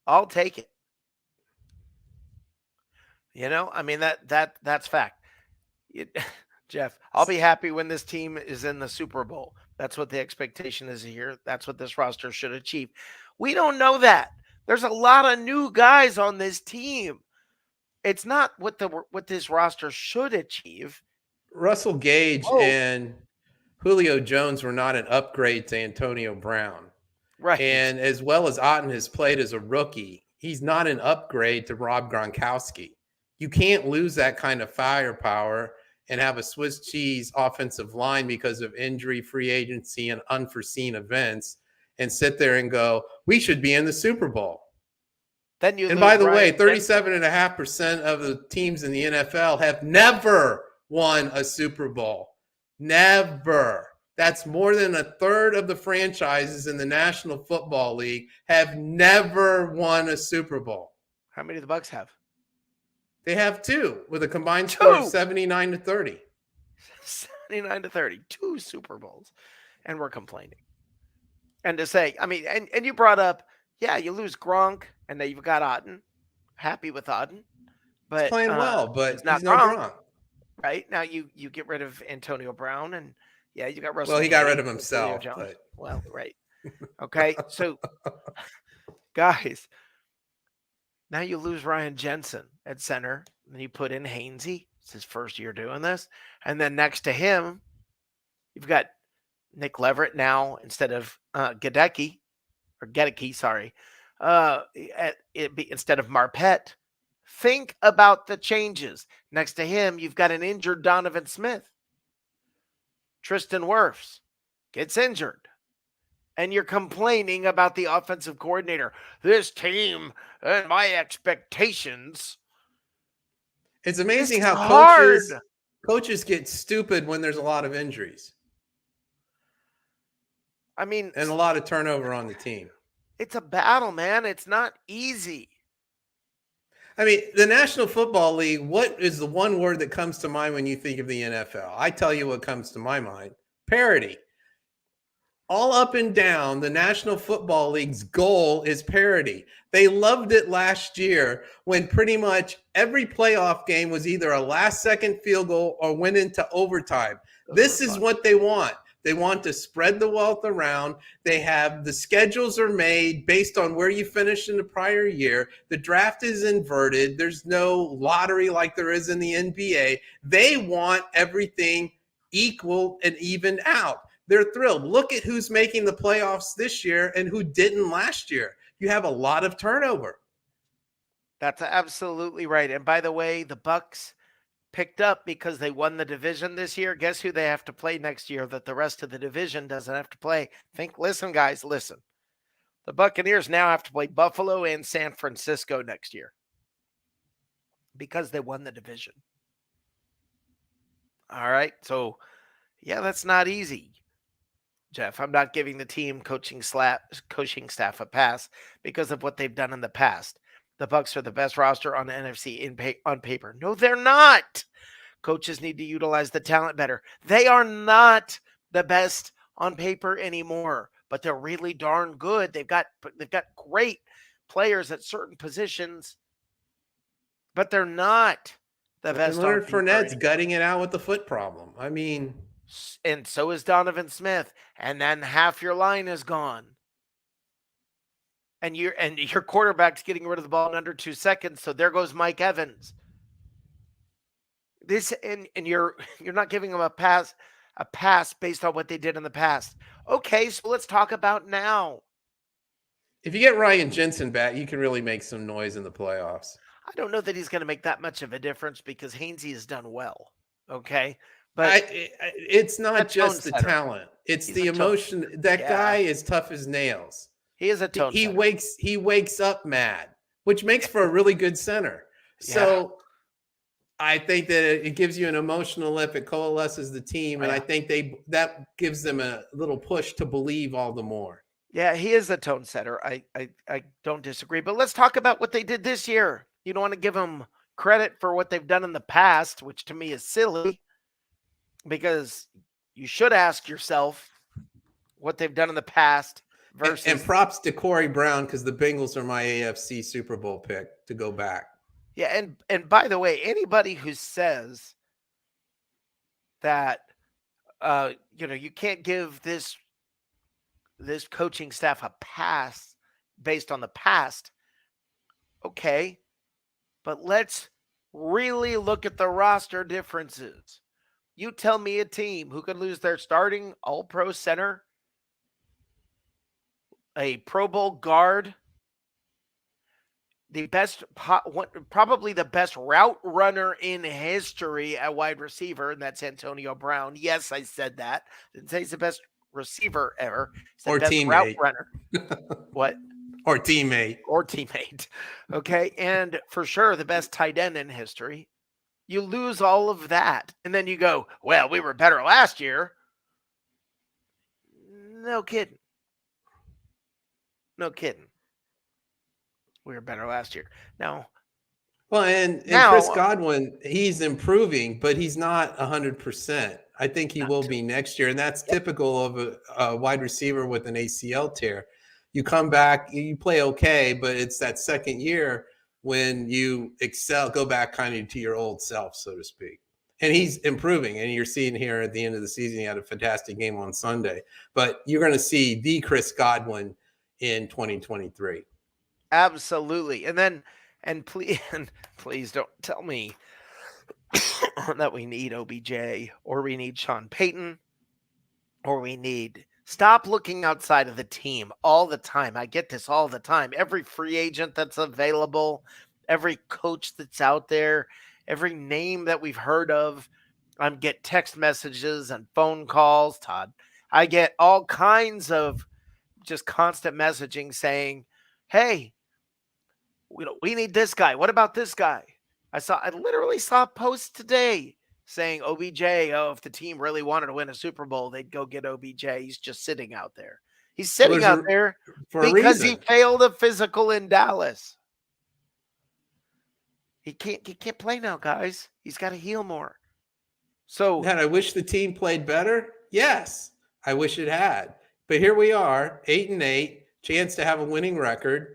I'll take it. You know, I mean that's fact. Jeff, I'll be happy when this team is in the Super Bowl. That's what the expectation is here. That's what this roster should achieve. We don't know that. There's a lot of new guys on this team. It's not what this roster should achieve. Russell Gage and Julio Jones were not an upgrade to Antonio Brown. Right. And as well as Otten has played as a rookie, he's not an upgrade to Rob Gronkowski. You can't lose that kind of firepower and have a Swiss cheese offensive line because of injury, free agency, and unforeseen events and sit there and go, we should be in the Super Bowl. And by the way, 37.5% of the teams in the NFL have never won a Super Bowl. Never. That's more than a third of the franchises in the National Football League have never won a Super Bowl. How many do the Bucs have? They have 2 with a combined score of 79-30. 79-30. 2 Super Bowls. And we're complaining. And to say, I mean, and you brought up, yeah, you lose Gronk, and then you've got Otten. Happy with Otten. But he's playing well, but he's not no Gronk. Right? Now you get rid of Antonio Brown, and yeah, you got Russell. Well, he got rid of himself. But... Well, right. Okay, so guys, now you lose Ryan Jensen at center, and you put in Hainsey. It's his first year doing this. And then next to him, you've got Nick Leverett now instead of Gedecki, sorry. Instead of Marpet. Think about the changes. Next to him, you've got an injured Donovan Smith. Tristan Wirfs gets injured. And you're complaining about the offensive coordinator. This team and my expectations. It's amazing how coaches get stupid when there's a lot of injuries. I mean, and a lot of turnover on the team. It's a battle, man. It's not easy. I mean, the National Football League, what is the one word that comes to mind when you think of the NFL? I tell you what comes to my mind. Parity. All up and down, the National Football League's goal is parity. They loved it last year when pretty much every playoff game was either a last-second field goal or went into overtime. This is what they want. They want to spread the wealth around. They have the schedules are made based on where you finished in the prior year. The draft is inverted. There's no lottery like there is in the NBA. They want everything equal and even out. They're thrilled. Look at who's making the playoffs this year and who didn't last year. You have a lot of turnover. That's absolutely right. And by the way, the Bucs picked up because they won the division this year. Guess who they have to play next year that the rest of the division doesn't have to play? Listen, guys, listen. The Buccaneers now have to play Buffalo and San Francisco next year because they won the division. All right. So, yeah, that's not easy. Jeff. I'm not giving the team coaching staff a pass because of what they've done in the past. The Bucs are the best roster on the NFC on paper. No, they're not. Coaches need to utilize the talent better. They are not the best on paper anymore, but they're really darn good. They've got great players at certain positions, but they're not the And best on Leonard paper Fournette's anymore. gutting it out with the foot problem. I mean, And so is Donovan Smith. And then half your line is gone. And your quarterback's getting rid of the ball in under 2 seconds. So there goes Mike Evans. This and you're not giving them a pass based on what they did in the past. Okay, so let's talk about now. if you get Ryan Jensen back, you can really make some noise in the playoffs. I don't know that he's going to make that much of a difference because Hainsey has done well. Okay, but it's not just the talent; it's He's the emotion. That guy is tough as nails. He is a tone He setter. he wakes up mad, which makes for a really good center. So I think that it gives you an emotional lift. It coalesces the team, and I think that gives them a little push to believe all the more. Yeah, he is a tone setter. I don't disagree. But let's talk about what they did this year. You don't want to give them credit for what they've done in the past, which to me is silly, because you should ask yourself what they've done in the past versus. And props to Corey Brown, because the Bengals are my AFC Super Bowl pick to go back. Yeah, and by the way, anybody who says that you can't give this coaching staff a pass based on the past, okay, but let's really look at the roster differences. You tell me a team who could lose their starting all-pro center, a Pro Bowl guard, probably the best route runner in history at wide receiver, and that's Antonio Brown. Yes, I said that. Didn't say he's the best receiver ever. Or best teammate. Route runner. What? Or teammate. Or teammate. Okay, and for sure the best tight end in history. You lose all of that, and then you go, well, we were better last year. No kidding. No kidding. We were better last year. Now, and Chris Godwin, he's improving, but he's not 100%. I think he will be next year, and that's typical of a wide receiver with an ACL tear. You come back, you play okay, but it's that second year when you excel, go back kind of to your old self, so to speak. And he's improving, and you're seeing here at the end of the season, he had a fantastic game on Sunday. But you're going to see the Chris Godwin in 2023. Absolutely. And please don't tell me that we need OBJ or we need Sean Payton or stop looking outside of the team all the time. I get this all the time. Every free agent that's available, every coach that's out there, every name that we've heard of, I get text messages and phone calls, Todd. I get all kinds of just constant messaging saying, hey, we need this guy. What about this guy? I literally saw a post today saying OBJ, if the team really wanted to win a Super Bowl, they'd go get OBJ. He's just sitting out there. He's sitting out there because he failed a physical in Dallas. He can't play now, guys. He's got to heal more. So, I wish the team played better. Yes, I wish it had. But here we are, 8-8, chance to have a winning record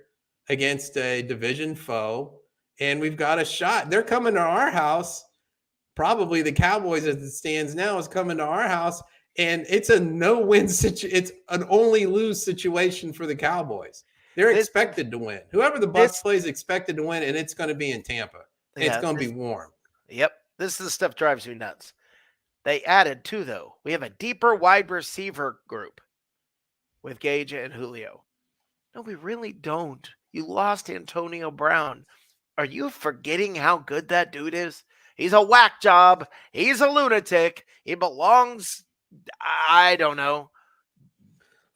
against a division foe, and we've got a shot. They're coming to our house. Probably the Cowboys, as it stands now, is coming to our house, and it's a no-win situation. It's an only-lose situation for the Cowboys. They're expected to win. Whoever the Bucs plays expected to win, and it's going to be in Tampa. It's going to be warm. Yep, this is the stuff drives me nuts. They added too, though. We have a deeper wide receiver group with Gage and Julio. No, we really don't. You lost Antonio Brown. Are you forgetting how good that dude is? He's a whack job. He's a lunatic. He belongs, I don't know.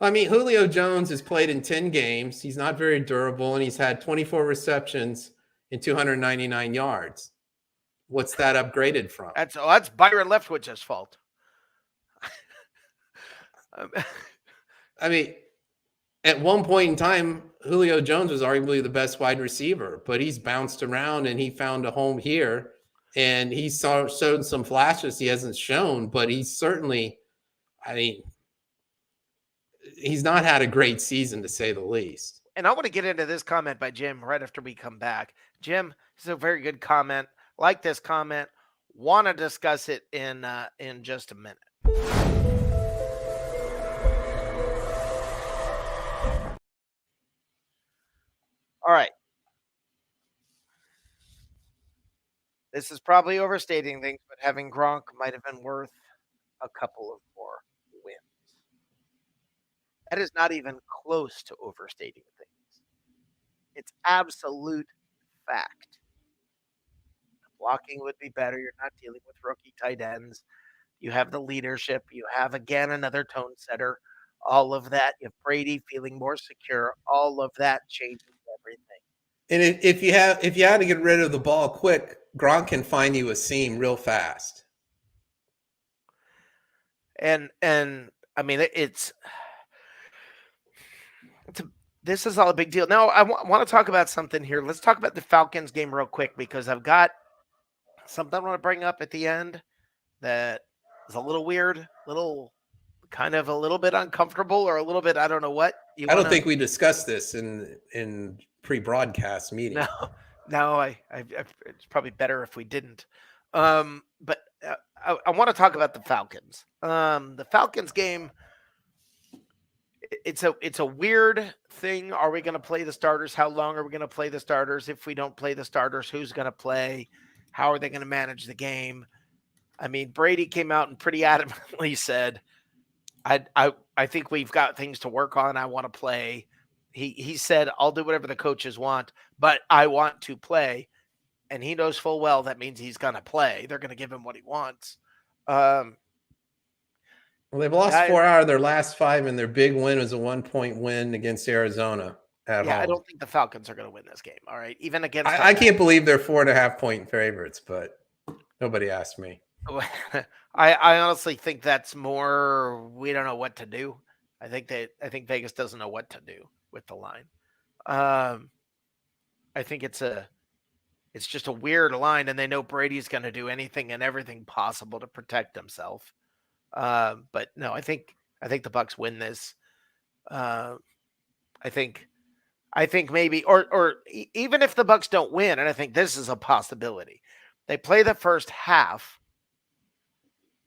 I mean, Julio Jones has played in 10 games. He's not very durable, and he's had 24 receptions and 299 yards. What's that upgraded from? That's Byron Leftwich's fault. Um, I mean, at one point in time, Julio Jones was arguably the best wide receiver, but he's bounced around and he found a home here. And he showed some flashes he hasn't shown, but he's certainly, I mean, he's not had a great season to say the least. and I want to get into this comment by Jim right after we come back. Jim, this is a very good comment. Like this comment. Want to discuss it in just a minute. All right. This is probably overstating things, but having Gronk might have been worth a couple of more wins. That is not even close to overstating things. It's absolute fact. The blocking would be better. You're not dealing with rookie tight ends. You have the leadership. You have, again, another tone setter. All of that. You have Brady feeling more secure. All of that changes everything. And if you had to get rid of the ball quick, Gronk can find you a seam real fast. And I mean, this is all a big deal. Now, I want to talk about something here. Let's talk about the Falcons game real quick because I've got something I want to bring up at the end that is a little weird, kind of a little bit uncomfortable, or a little bit, I don't know what. I don't think we discussed this in pre-broadcast meeting. No, it's probably better if we didn't. But I want to talk about the Falcons. The Falcons game. It's a weird thing. Are we going to play the starters? How long are we going to play the starters? If we don't play the starters, who's going to play? How are they going to manage the game? I mean, Brady came out and pretty adamantly said, I think we've got things to work on. I want to play. He said, I'll do whatever the coaches want, but I want to play. And he knows full well that means he's going to play. They're going to give him what he wants. Well, they've lost 4 out of their last 5, and their big win was a 1-point win against Arizona at home. I don't think the Falcons are going to win this game. All right, even against. I can't believe they're 4.5-point favorites, but nobody asked me. I honestly think that's more. We don't know what to do. I think Vegas doesn't know what to do with the line. I think it's just a weird line, and they know Brady's going to do anything and everything possible to protect himself. But no, I think the Bucs win this. I think maybe, or even if the Bucs don't win, and I think this is a possibility, they play the first half.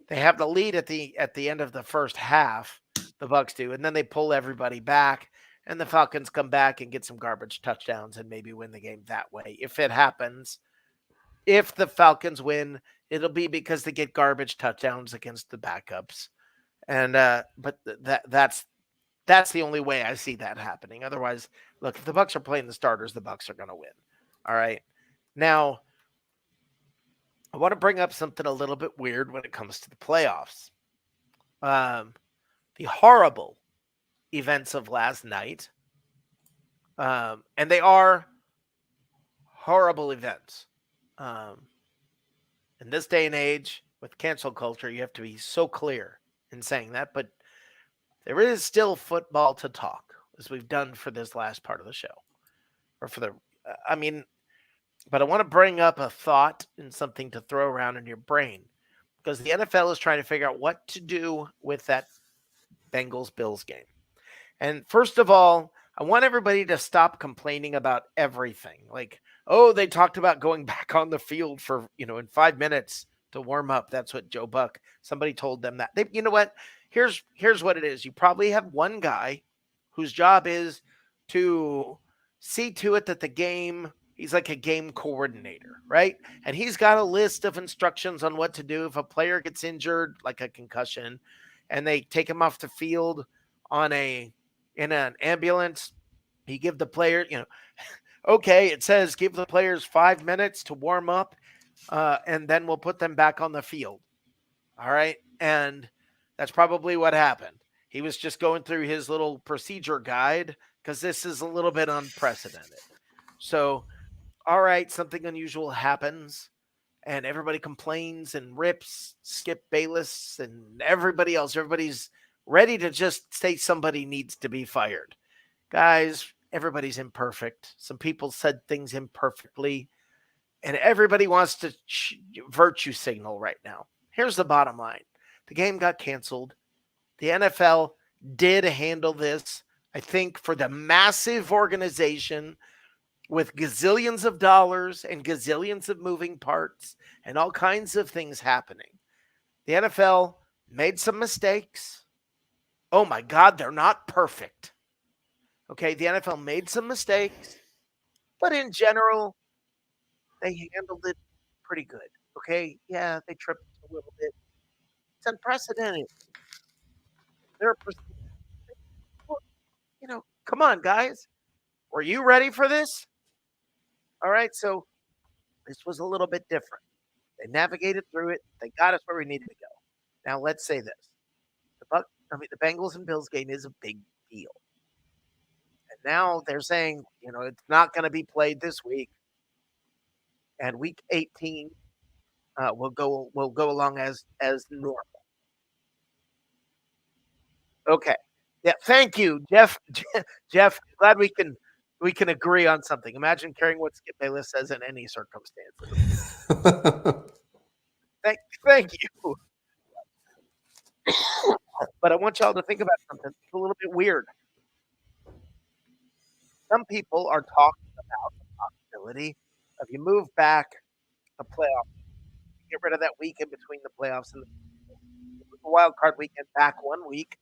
They have the lead at the end of the first half. The Bucs do, and then they pull everybody back, and the Falcons come back and get some garbage touchdowns and maybe win the game that way. If it happens, if the Falcons win, it'll be because they get garbage touchdowns against the backups. And but that's the only way I see that happening. Otherwise, look, if the Bucs are playing the starters, the Bucs are going to win. All right. Now, I want to bring up something a little bit weird when it comes to the playoffs. The horrible events of last night, and they are horrible events. In this day and age, with cancel culture, you have to be so clear in saying that. But there is still football to talk, as we've done for this last part of the show. Or for the, but I want to bring up a thought and something to throw around in your brain. Because the NFL is trying to figure out what to do with that Bengals-Bills game. And first of all, I want everybody to stop complaining about everything. Like, oh, they talked about going back on the field for, in 5 minutes to warm up. That's what Joe Buck, somebody told them that. You know what? Here's what it is. You probably have one guy whose job is to see to it that the game, he's like a game coordinator, right? And he's got a list of instructions on what to do if a player gets injured, like a concussion, and they take him off the field in an ambulance. You give the player, okay, it says give the players 5 minutes to warm up, and then we'll put them back on the field. All right. And that's probably what happened. He was just going through his little procedure guide because this is a little bit unprecedented. So, all right, something unusual happens and everybody complains and rips Skip Bayless and everybody else. Everybody's ready to just say somebody needs to be fired. Guys, everybody's imperfect. Some people said things imperfectly, and everybody wants to virtue signal right now. Here's the bottom line. The game got canceled. The NFL did handle this, I think, for the massive organization with gazillions of dollars and gazillions of moving parts and all kinds of things happening. The NFL made some mistakes. Oh my God, they're not perfect. Okay, the NFL made some mistakes, but in general, they handled it pretty good. Okay, yeah, they tripped a little bit. It's unprecedented. They're, come on, guys. Were you ready for this? All right, so this was a little bit different. They navigated through it. They got us where we needed to go. Now let's say this: the Bengals and Bills game is a big deal, and now they're saying, it's not going to be played this week, and Week 18 will go along as normal. Okay. Yeah. Thank you, Jeff. Jeff, glad we can agree on something. Imagine carrying what Skip Bayless says in any circumstances. Thank you. But I want y'all to think about something. It's a little bit weird. Some people are talking about the possibility of you move back the playoff, get rid of that week in between the playoffs and the wild card weekend back 1 week,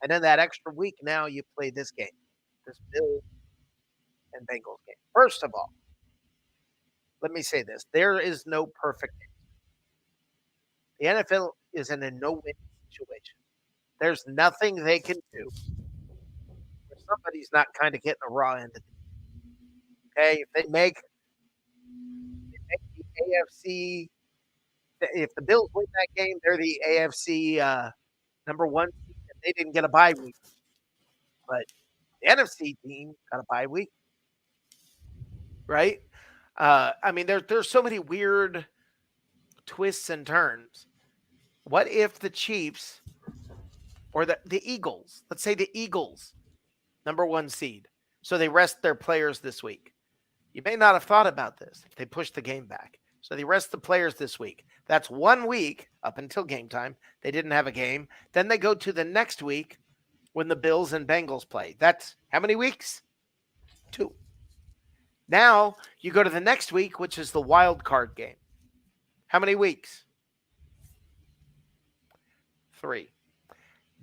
and then that extra week now you play this game, this Bills and Bengals game. First of all, let me say this: there is no perfect game. The NFL is in a no-win situation. There's nothing they can do if somebody's not kind of getting a raw end of it. Okay, if they make the AFC, if the Bills win that game, they're the AFC number one seed, and they didn't get a bye week. But the NFC team got a bye week, right? I mean, there's so many weird twists and turns. What if the Chiefs or the Eagles, let's say the Eagles, number one seed, so they rest their players this week? You may not have thought about this if they push the game back. So they rest the players this week. That's 1 week up until game time. They didn't have a game. Then they go to the next week when the Bills and Bengals play. That's how many weeks? 2. Now you go to the next week, which is the wild card game. How many weeks? 3.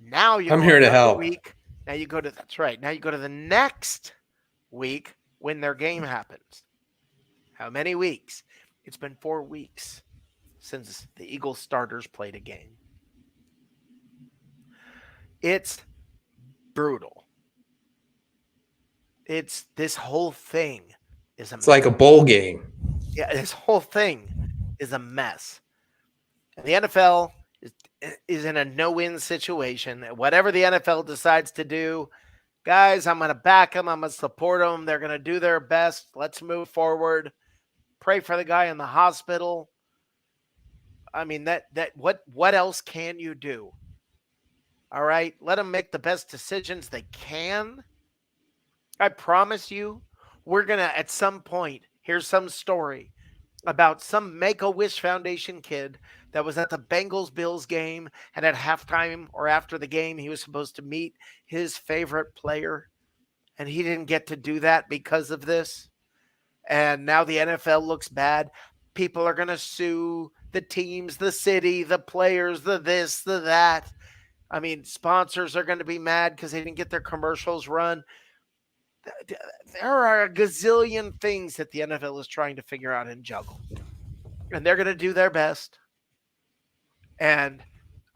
Now you I'm go here to another help. week. Now you go to that's right. Now you go to the next week when their game happens. How many weeks? It's been 4 weeks since the Eagles starters played a game. It's brutal. It's this whole thing is a It's like a bowl game. Yeah, this whole thing is a mess. And the NFL is in a no-win situation. Whatever the NFL decides to do, guys, I'm going to back them. I'm going to support them. They're going to do their best. Let's move forward. Pray for the guy in the hospital. I mean, what else can you do? All right, let them make the best decisions they can. I promise you, we're going to, at some point, hear some story about some Make-A-Wish Foundation kid that was at the Bengals-Bills game, and at halftime or after the game, he was supposed to meet his favorite player, and he didn't get to do that because of this. And now the NFL looks bad. People are going to sue the teams, the city, the players, the this, the that. I mean, sponsors are going to be mad because they didn't get their commercials run. There are a gazillion things that the NFL is trying to figure out and juggle. And they're going to do their best. And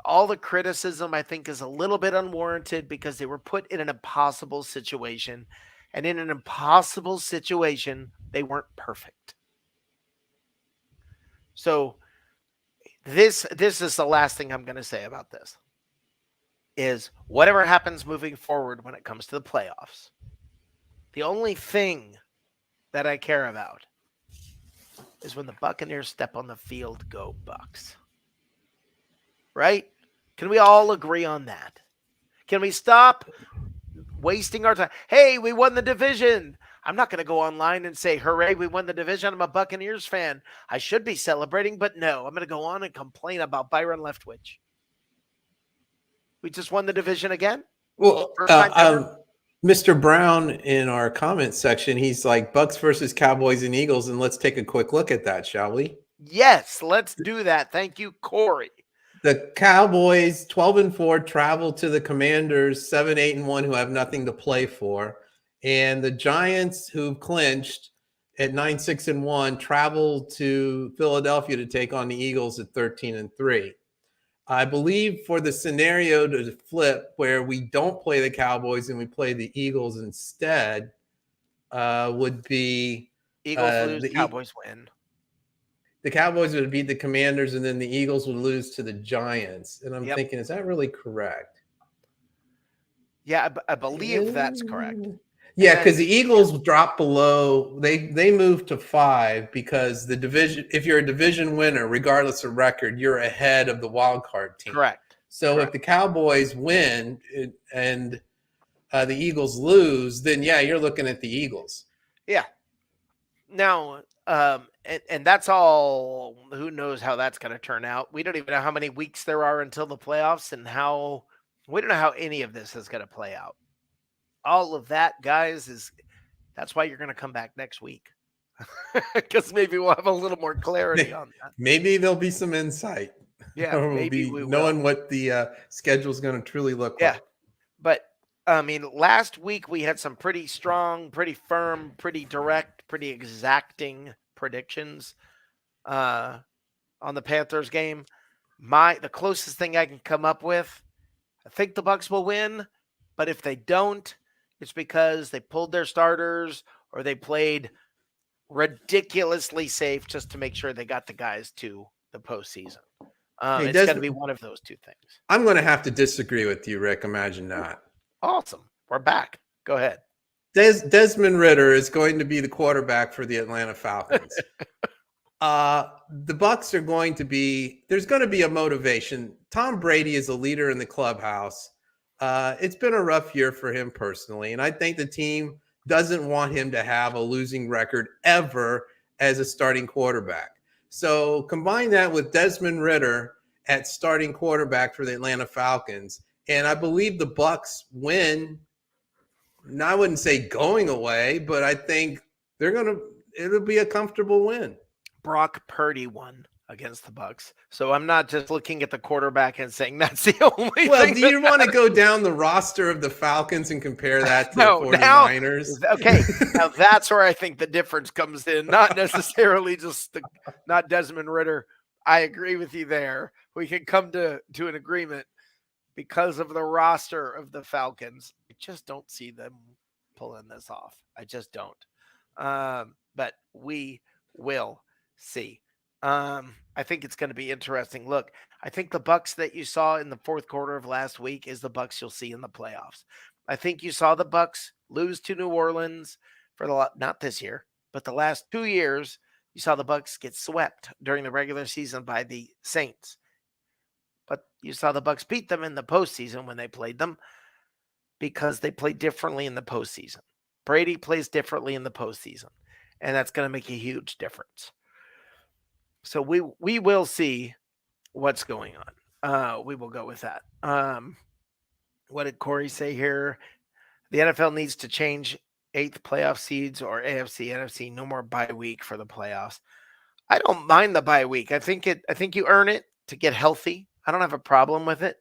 all the criticism, I think, is a little bit unwarranted because they were put in an impossible situation. And in an impossible situation, they weren't perfect. So this is the last thing I'm going to say about this. Is whatever happens moving forward when it comes to the playoffs, the only thing that I care about is when the Buccaneers step on the field, go Bucs. Right? Can we all agree on that? Can we stop wasting our time? Hey, we won the division. I'm not going to go online and say, hooray, we won the division. I'm a Buccaneers fan. I should be celebrating, but no, I'm going to go on and complain about Byron Leftwich. We just won the division again? Well, First time ever? Mr. Brown in our comment section, he's like Bucks versus Cowboys and Eagles, and let's take a quick look at that, shall we? Yes, let's do that. Thank you, Corey. The Cowboys, 12-4, travel to the Commanders, 7-8-1, who have nothing to play for. And the Giants, who've clinched at 9-6-1, travel to Philadelphia to take on the Eagles at 13-3. I believe for the scenario to flip where we don't play the Cowboys and we play the Eagles instead, would be Eagles lose, Cowboys win. the Cowboys would beat the Commanders and then the Eagles would lose to the Giants. And I'm thinking, is that really correct? Yeah, I believe that's correct. Yeah, because the Eagles drop below. They move to 5 because the division. If you're a division winner, regardless of record, you're ahead of the wild card team. Correct. So if the Cowboys win and the Eagles lose, then yeah, you're looking at the Eagles. Yeah. Now, and that's all. Who knows how that's going to turn out? We don't even know how many weeks there are until the playoffs, and we don't know how any of this is going to play out. All of that, guys, that's why you're going to come back next week, because maybe we'll have a little more clarity on that. Maybe there'll be some insight. Yeah, or maybe we'll be knowing what the schedule is going to truly look like. But I mean, last week we had some pretty strong, pretty firm, pretty direct, pretty exacting predictions on the Panthers game. The closest thing I can come up with, I think the Bucs will win, but if they don't, it's because they pulled their starters or they played ridiculously safe just to make sure they got the guys to the postseason. It's going to be one of those two things. I'm going to have to disagree with you, Rick. Imagine that. Awesome. We're back. Go ahead. Desmond Ridder is going to be the quarterback for the Atlanta Falcons. The Bucs are going to be – there's going to be a motivation. Tom Brady is a leader in the clubhouse. It's been a rough year for him personally, and I think the team doesn't want him to have a losing record ever as a starting quarterback. So combine that with Desmond Ridder at starting quarterback for the Atlanta Falcons, and I believe the Bucs win. Now, I wouldn't say going away, but I think it'll be a comfortable win. Brock Purdy won against the Bucs. So I'm not just looking at the quarterback and saying that's the only thing. Well, do you want to go down the roster of the Falcons and compare that to the 49ers? Okay, now that's where I think the difference comes in. Not necessarily just not Desmond Ridder. I agree with you there. We can come to an agreement because of the roster of the Falcons. I just don't see them pulling this off. I just don't. But we will see. I think it's going to be interesting. Look, I think the Bucs that you saw in the fourth quarter of last week is the Bucs you'll see in the playoffs. I think you saw the Bucs lose to New Orleans for not this year, but the last 2 years. You saw the Bucs get swept during the regular season by the Saints. But you saw the Bucs beat them in the postseason when they played them because they played differently in the postseason. Brady plays differently in the postseason, and that's going to make a huge difference. So we will see what's going on. We will go with that. What did Corey say here? The NFL needs to change 8th playoff seeds or AFC, NFC. No more bye week for the playoffs. I don't mind the bye week. I think you earn it to get healthy. I don't have a problem with it.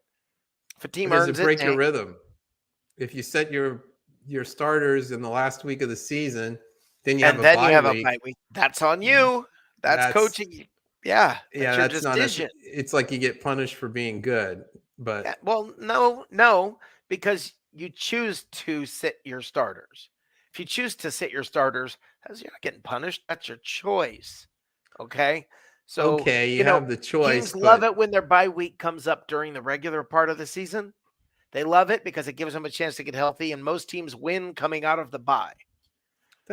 If a team earns it, break your rhythm. If you set your starters in the last week of the season, then you have a bye week. That's on you. That's coaching. Yeah. That's not it's like you get punished for being good. But no, because you choose to sit your starters. If you choose to sit your starters, you're not getting punished. That's your choice. Okay. So you have the choice. Teams love it when their bye week comes up during the regular part of the season. They love it because it gives them a chance to get healthy, and most teams win coming out of the bye.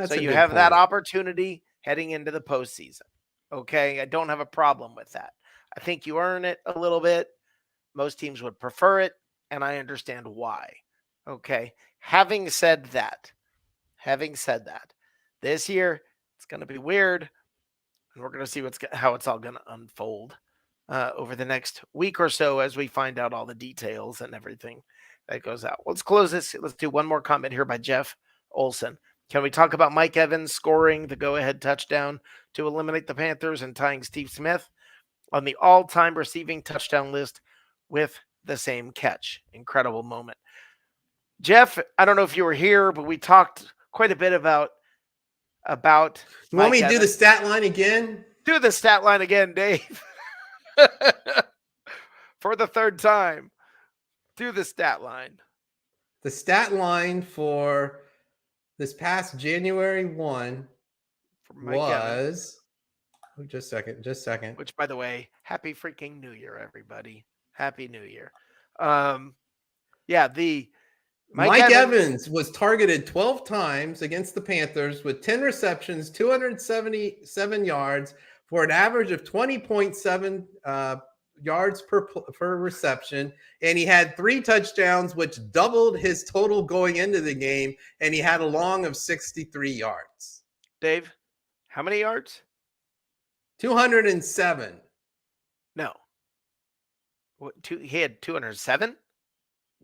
So you have that opportunity heading into the postseason. Okay, I don't have a problem with that. I think you earn it a little bit. Most teams would prefer it, and I understand why. Okay. Having said that, this year it's going to be weird, and we're going to see how it's all going to unfold over the next week or so as we find out all the details and everything that goes out. Let's close this. Let's do one more comment here by Jeff Olson. Can we talk about Mike Evans scoring the go-ahead touchdown to eliminate the Panthers and tying Steve Smith on the all-time receiving touchdown list with the same catch? Incredible moment. Jeff, I don't know if you were here, but we talked quite a bit about You want me to Mike do the Evans. stat line again? Do the stat line again, Dave. For the third time. Do the stat line. The stat line for this past January 1 For Mike Evans, was just a second. which, by the way, happy freaking New Year, everybody. Happy New Year. The Mike Evans was targeted 12 times against the Panthers with 10 receptions, 277 yards for an average of 20.7 yards per reception. And he had 3 touchdowns, which doubled his total going into the game. And he had a long of 63 yards. Dave, how many yards? 207. No. He had 207?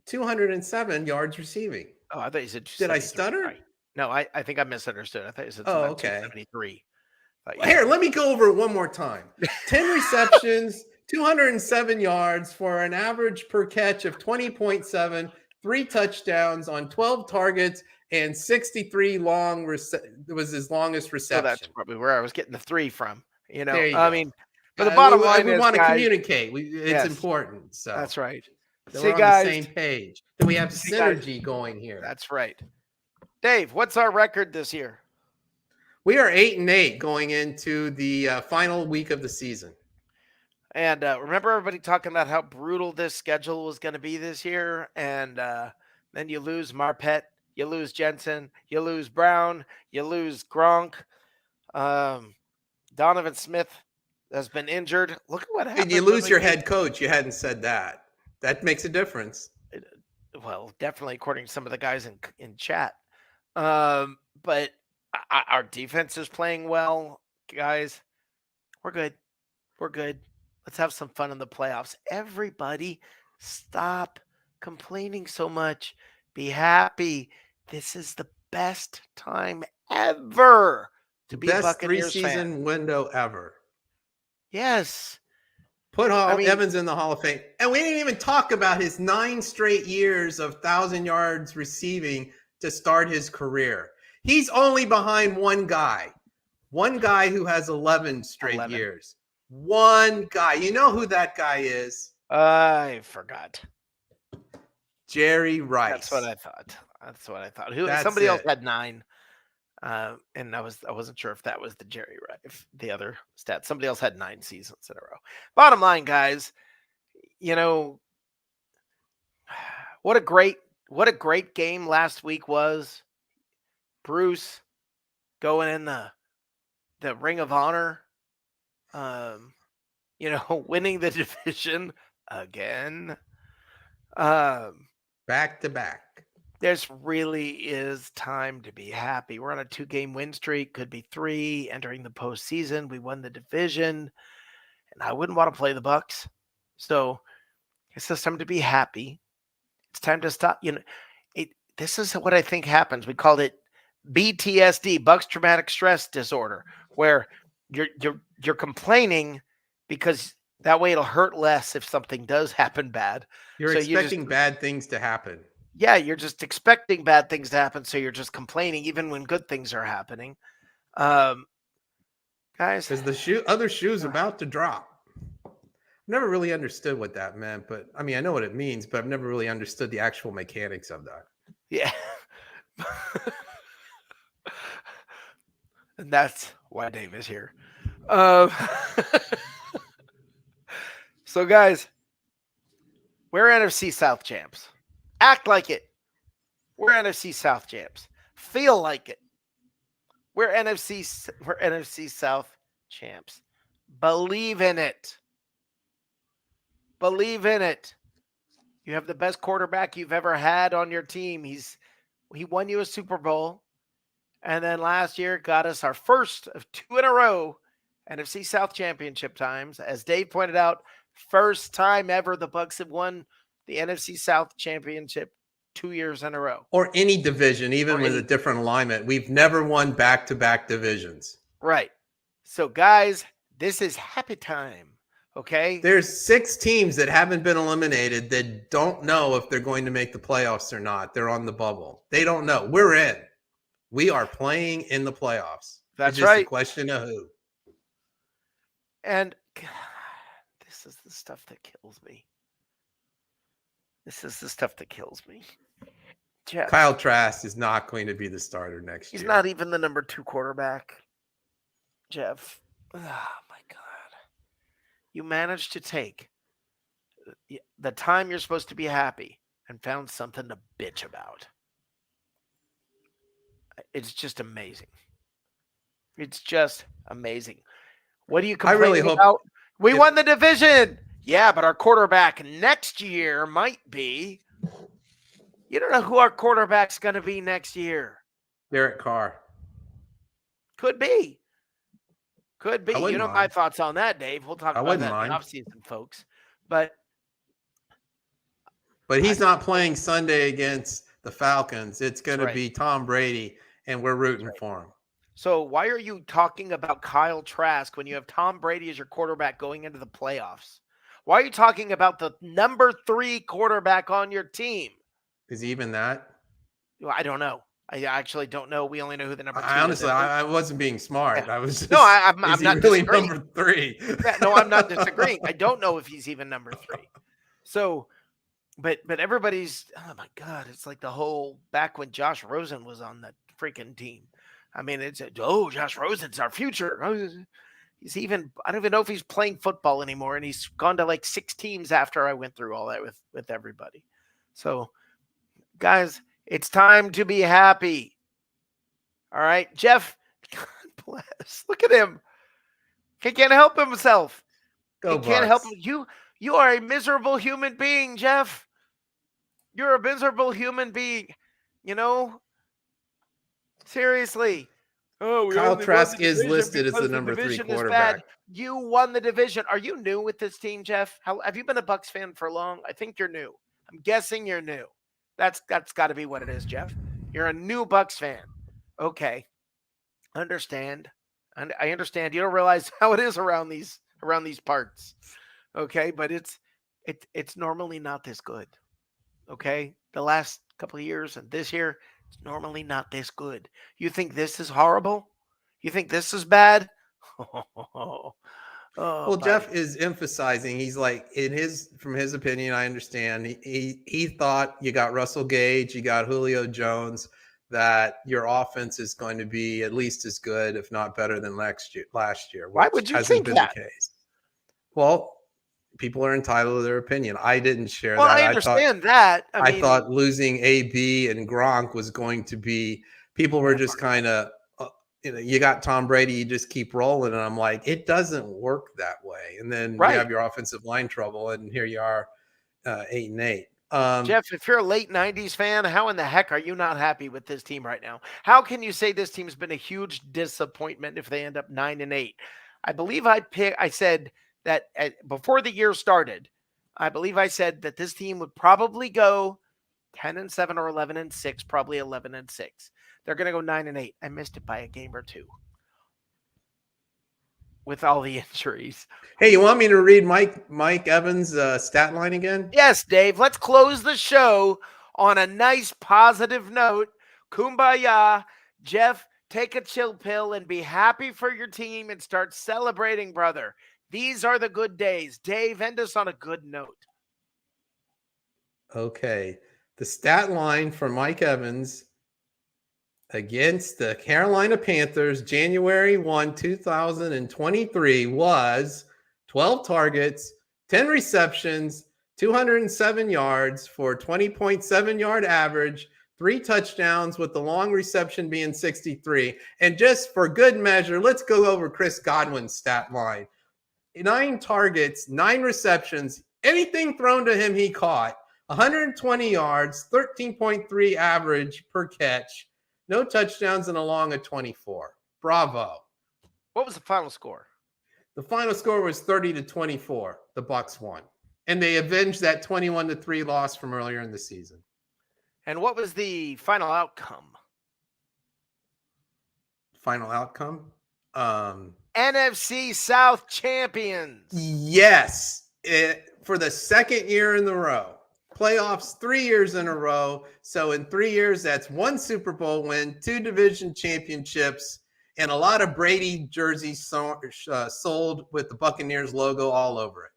207 yards receiving. Oh, I thought you said. Did I stutter? Right. No, I think I misunderstood. I thought you said okay. 273. Here, let me go over it one more time. 10 receptions, 207 yards for an average per catch of 20.7, 3 touchdowns on 12 targets, and 63 long. It was his longest reception. So that's probably where I was getting the 3 from. There you I go. mean, but the bottom line is, we want to guys, communicate. It's important. So that's right. We're on the same page. That we have synergy going here. That's right. Dave, what's our record this year? We are 8-8 going into the final week of the season. And remember everybody talking about how brutal this schedule was going to be this year? And then you lose Marpet, you lose Jensen, you lose Brown, you lose Gronk. Donovan Smith has been injured. Look at what happened. And you lose your head coach. You hadn't said that. That makes a difference. Well, definitely according to some of the guys in chat. But our defense is playing well, guys. We're good. We're good. Let's have some fun in the playoffs. Everybody, stop complaining so much. Be happy. This is the best time ever to be a Buccaneers fan. Best 3-season window ever. Yes. Put Evans in the Hall of Fame. And we didn't even talk about his 9 straight years of 1,000 yards receiving to start his career. He's only behind one guy who has 11 straight years. One guy. You know who that guy is? I forgot. Jerry Rice. That's what I thought. Somebody else had 9. And I wasn't sure if that was the Jerry Rice, if the other stat. Somebody else had 9 seasons in a row. Bottom line, guys, what a great game last week was. Bruce going in the Ring of Honor, winning the division again. Back to back. This really is time to be happy. We're on a 2-game win streak, could be 3 entering the postseason. We won the division, and I wouldn't want to play the Bucs. So it's just time to be happy. It's time to stop. This is what I think happens. We called it BTSD, Bucs traumatic stress disorder, where you're complaining because that way it'll hurt less if something does happen bad. You're expecting bad things to happen. Yeah, you're just expecting bad things to happen, so you're just complaining even when good things are happening. Guys. Because the other shoe's about to drop. Never really understood what that meant, but I mean, I know what it means, but I've never really understood the actual mechanics of that. Yeah. And that's why Dave is here. So, guys, we're NFC South champs. Act like it. We're NFC South champs. Feel like it. We're NFC South champs. Believe in it. Believe in it. You have the best quarterback you've ever had on your team. He won you a Super Bowl. And then last year got us our first of 2 in a row NFC South championship times. As Dave pointed out, first time ever the Bucs have won the NFC South championship 2 years in a row. Or any division, even with a different alignment. We've never won back-to-back divisions. Right. So, guys, this is happy time. Okay. There's 6 teams that haven't been eliminated that don't know if they're going to make the playoffs or not. They're on the bubble. They don't know. We're in. We are playing in the playoffs. That's it's just right. a question of who. And God, this is the stuff that kills me. This is the stuff that kills me. Jeff, Kyle Trask is not going to be the starter next year. He's not even the number 2 quarterback. Jeff, oh my God. You managed to take the time you're supposed to be happy and found something to bitch about. It's just amazing. It's just amazing. What are you complaining about? We won the division. Yeah, but our quarterback next year might be. You don't know who our quarterback's going to be next year. Derek Carr. Could be. Could be. You know mind. my thoughts on that, Dave. We'll talk about that in the offseason, folks. But he's not playing Sunday against the Falcons. It's going to be Tom Brady, and we're rooting for him. So why are you talking about Kyle Trask when you have Tom Brady as your quarterback going into the playoffs? Why are you talking about the number 3 quarterback on your team? Is he even that? Well, I don't know. I actually don't know. We only know who the number 2 is. Honestly, I wasn't being smart. Yeah. I was just, no, I'm not really disagreeing. Number 3. Yeah, no, I'm not disagreeing. I don't know if he's even number 3. So, but everybody's, oh my God, it's like the whole back when Josh Rosen was on that freaking team. I mean, it's Josh Rosen's our future. He's even, I don't even know if he's playing football anymore, and he's gone to like 6 teams after I went through all that with everybody. So, guys, it's time to be happy. All right, Jeff, God bless. Look at him. He can't help himself. Go he can't Bucs. help him. You are a miserable human being, Jeff. You're a miserable human being. You know? Seriously. Oh, Kyle Trask is listed as the number 3 quarterback. You won the division. Are you new with this team, Jeff? Have you been a Bucs fan for long? I think you're new. I'm guessing you're new. That's got to be what it is, Jeff. You're a new Bucs fan. Okay. Understand. And I understand. You don't realize how it is around these parts. Okay, but it's normally not this good. Okay? The last couple of years and this year, it's normally not this good. You think this is horrible? You think this is bad? Well, buddy. Jeff is emphasizing, he's like, from his opinion, I understand. He thought you got Russell Gage, you got Julio Jones, that your offense is going to be at least as good, if not better than last year. Why would you think that? The case. Well, people are entitled to their opinion. I didn't share that. I understand that. I thought losing AB and Gronk was going to be, people were just kind of, you got Tom Brady, you just keep rolling. And I'm like, it doesn't work that way. And then you have your offensive line trouble, and here you are, 8-8. Jeff, if you're a late 90s fan, how in the heck are you not happy with this team right now? How can you say this team's been a huge disappointment if they end up 9-8? I believe I said that before the year started, I believe I said that this team would probably go 10-7 or 11-6, probably 11-6. They're going to go 9-8. I missed it by a game or 2 with all the injuries. Hey, you want me to read Mike Evans' stat line again? Yes, Dave. Let's close the show on a nice positive note. Kumbaya. Jeff, take a chill pill and be happy for your team and start celebrating, brother. These are the good days. Dave, end us on a good note. Okay. The stat line for Mike Evans against the Carolina Panthers, January 1, 2023 was 12 targets, 10 receptions, 207 yards for 20.7 yard average, 3 touchdowns with the long reception being 63. And just for good measure, let's go over Chris Godwin's stat line. 9 targets, 9 receptions, anything thrown to him he caught. 120 yards, 13.3 average per catch, no touchdowns, and a long of 24. Bravo. What was the final score? The final score was 30-24. The Bucs won. And they avenged that 21-3 loss from earlier in the season. And what was the final outcome? Final outcome? NFC South champions. Yes. For the second year in a row. Playoffs 3 years in a row. So in 3 years, that's 1 Super Bowl win, 2 division championships, and a lot of Brady jerseys sold with the Buccaneers logo all over it.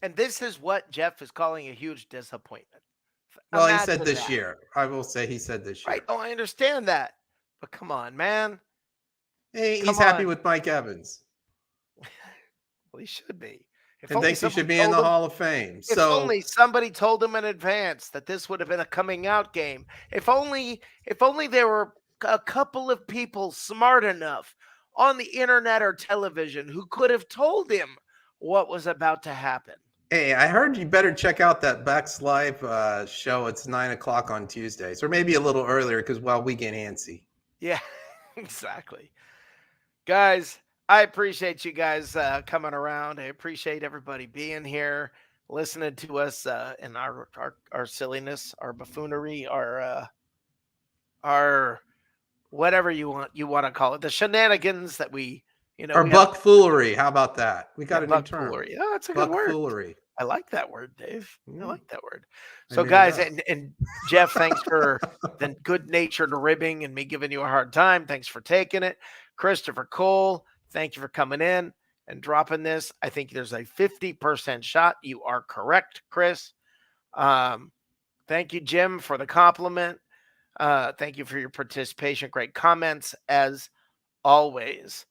And this is what Jeff is calling a huge disappointment. Well, he said this year. I will say he said this year. Right. Oh, I understand that. But come on, man. Hey, he's happy with Mike Evans. Well, he should be. And thinks he should be in the Hall of Fame. If only somebody told him in advance that this would have been a coming out game. If only there were a couple of people smart enough on the internet or television who could have told him what was about to happen. Hey, I heard you better check out that Bucs Live show. It's 9:00 on Tuesdays, or maybe a little earlier because, well, we get antsy. Yeah, exactly. Guys, I appreciate you guys coming around. I appreciate everybody being here, listening to us in our silliness, our buffoonery, our whatever you want to call it, the shenanigans that we, our buckfoolery. How about that? We got a new term. Oh, that's a good word. Buckfoolery. I like that word, Dave. I like that word. So, guys, and Jeff, thanks for the good-natured ribbing and me giving you a hard time. Thanks for taking it. Christopher Cole, thank you for coming in and dropping this. I think there's a 50% shot. You are correct, Chris. Thank you, Jim, for the compliment. Thank you for your participation. Great comments, as always.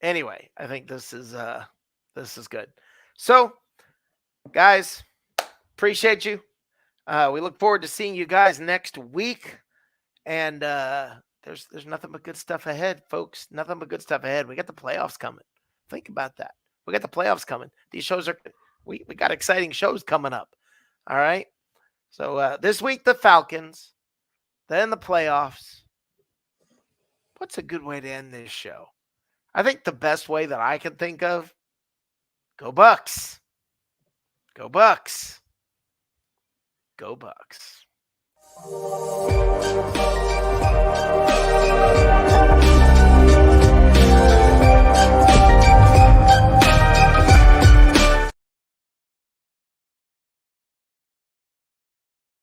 Anyway, I think this is good. So, guys, appreciate you. We look forward to seeing you guys next week. And there's nothing but good stuff ahead, folks. Nothing but good stuff ahead. We got the playoffs coming. Think about that. We got the playoffs coming. These shows are we got exciting shows coming up. All right. So this week the Falcons, then the playoffs. What's a good way to end this show? I think the best way that I can think of, go Bucs. Go Bucs. Go Bucs.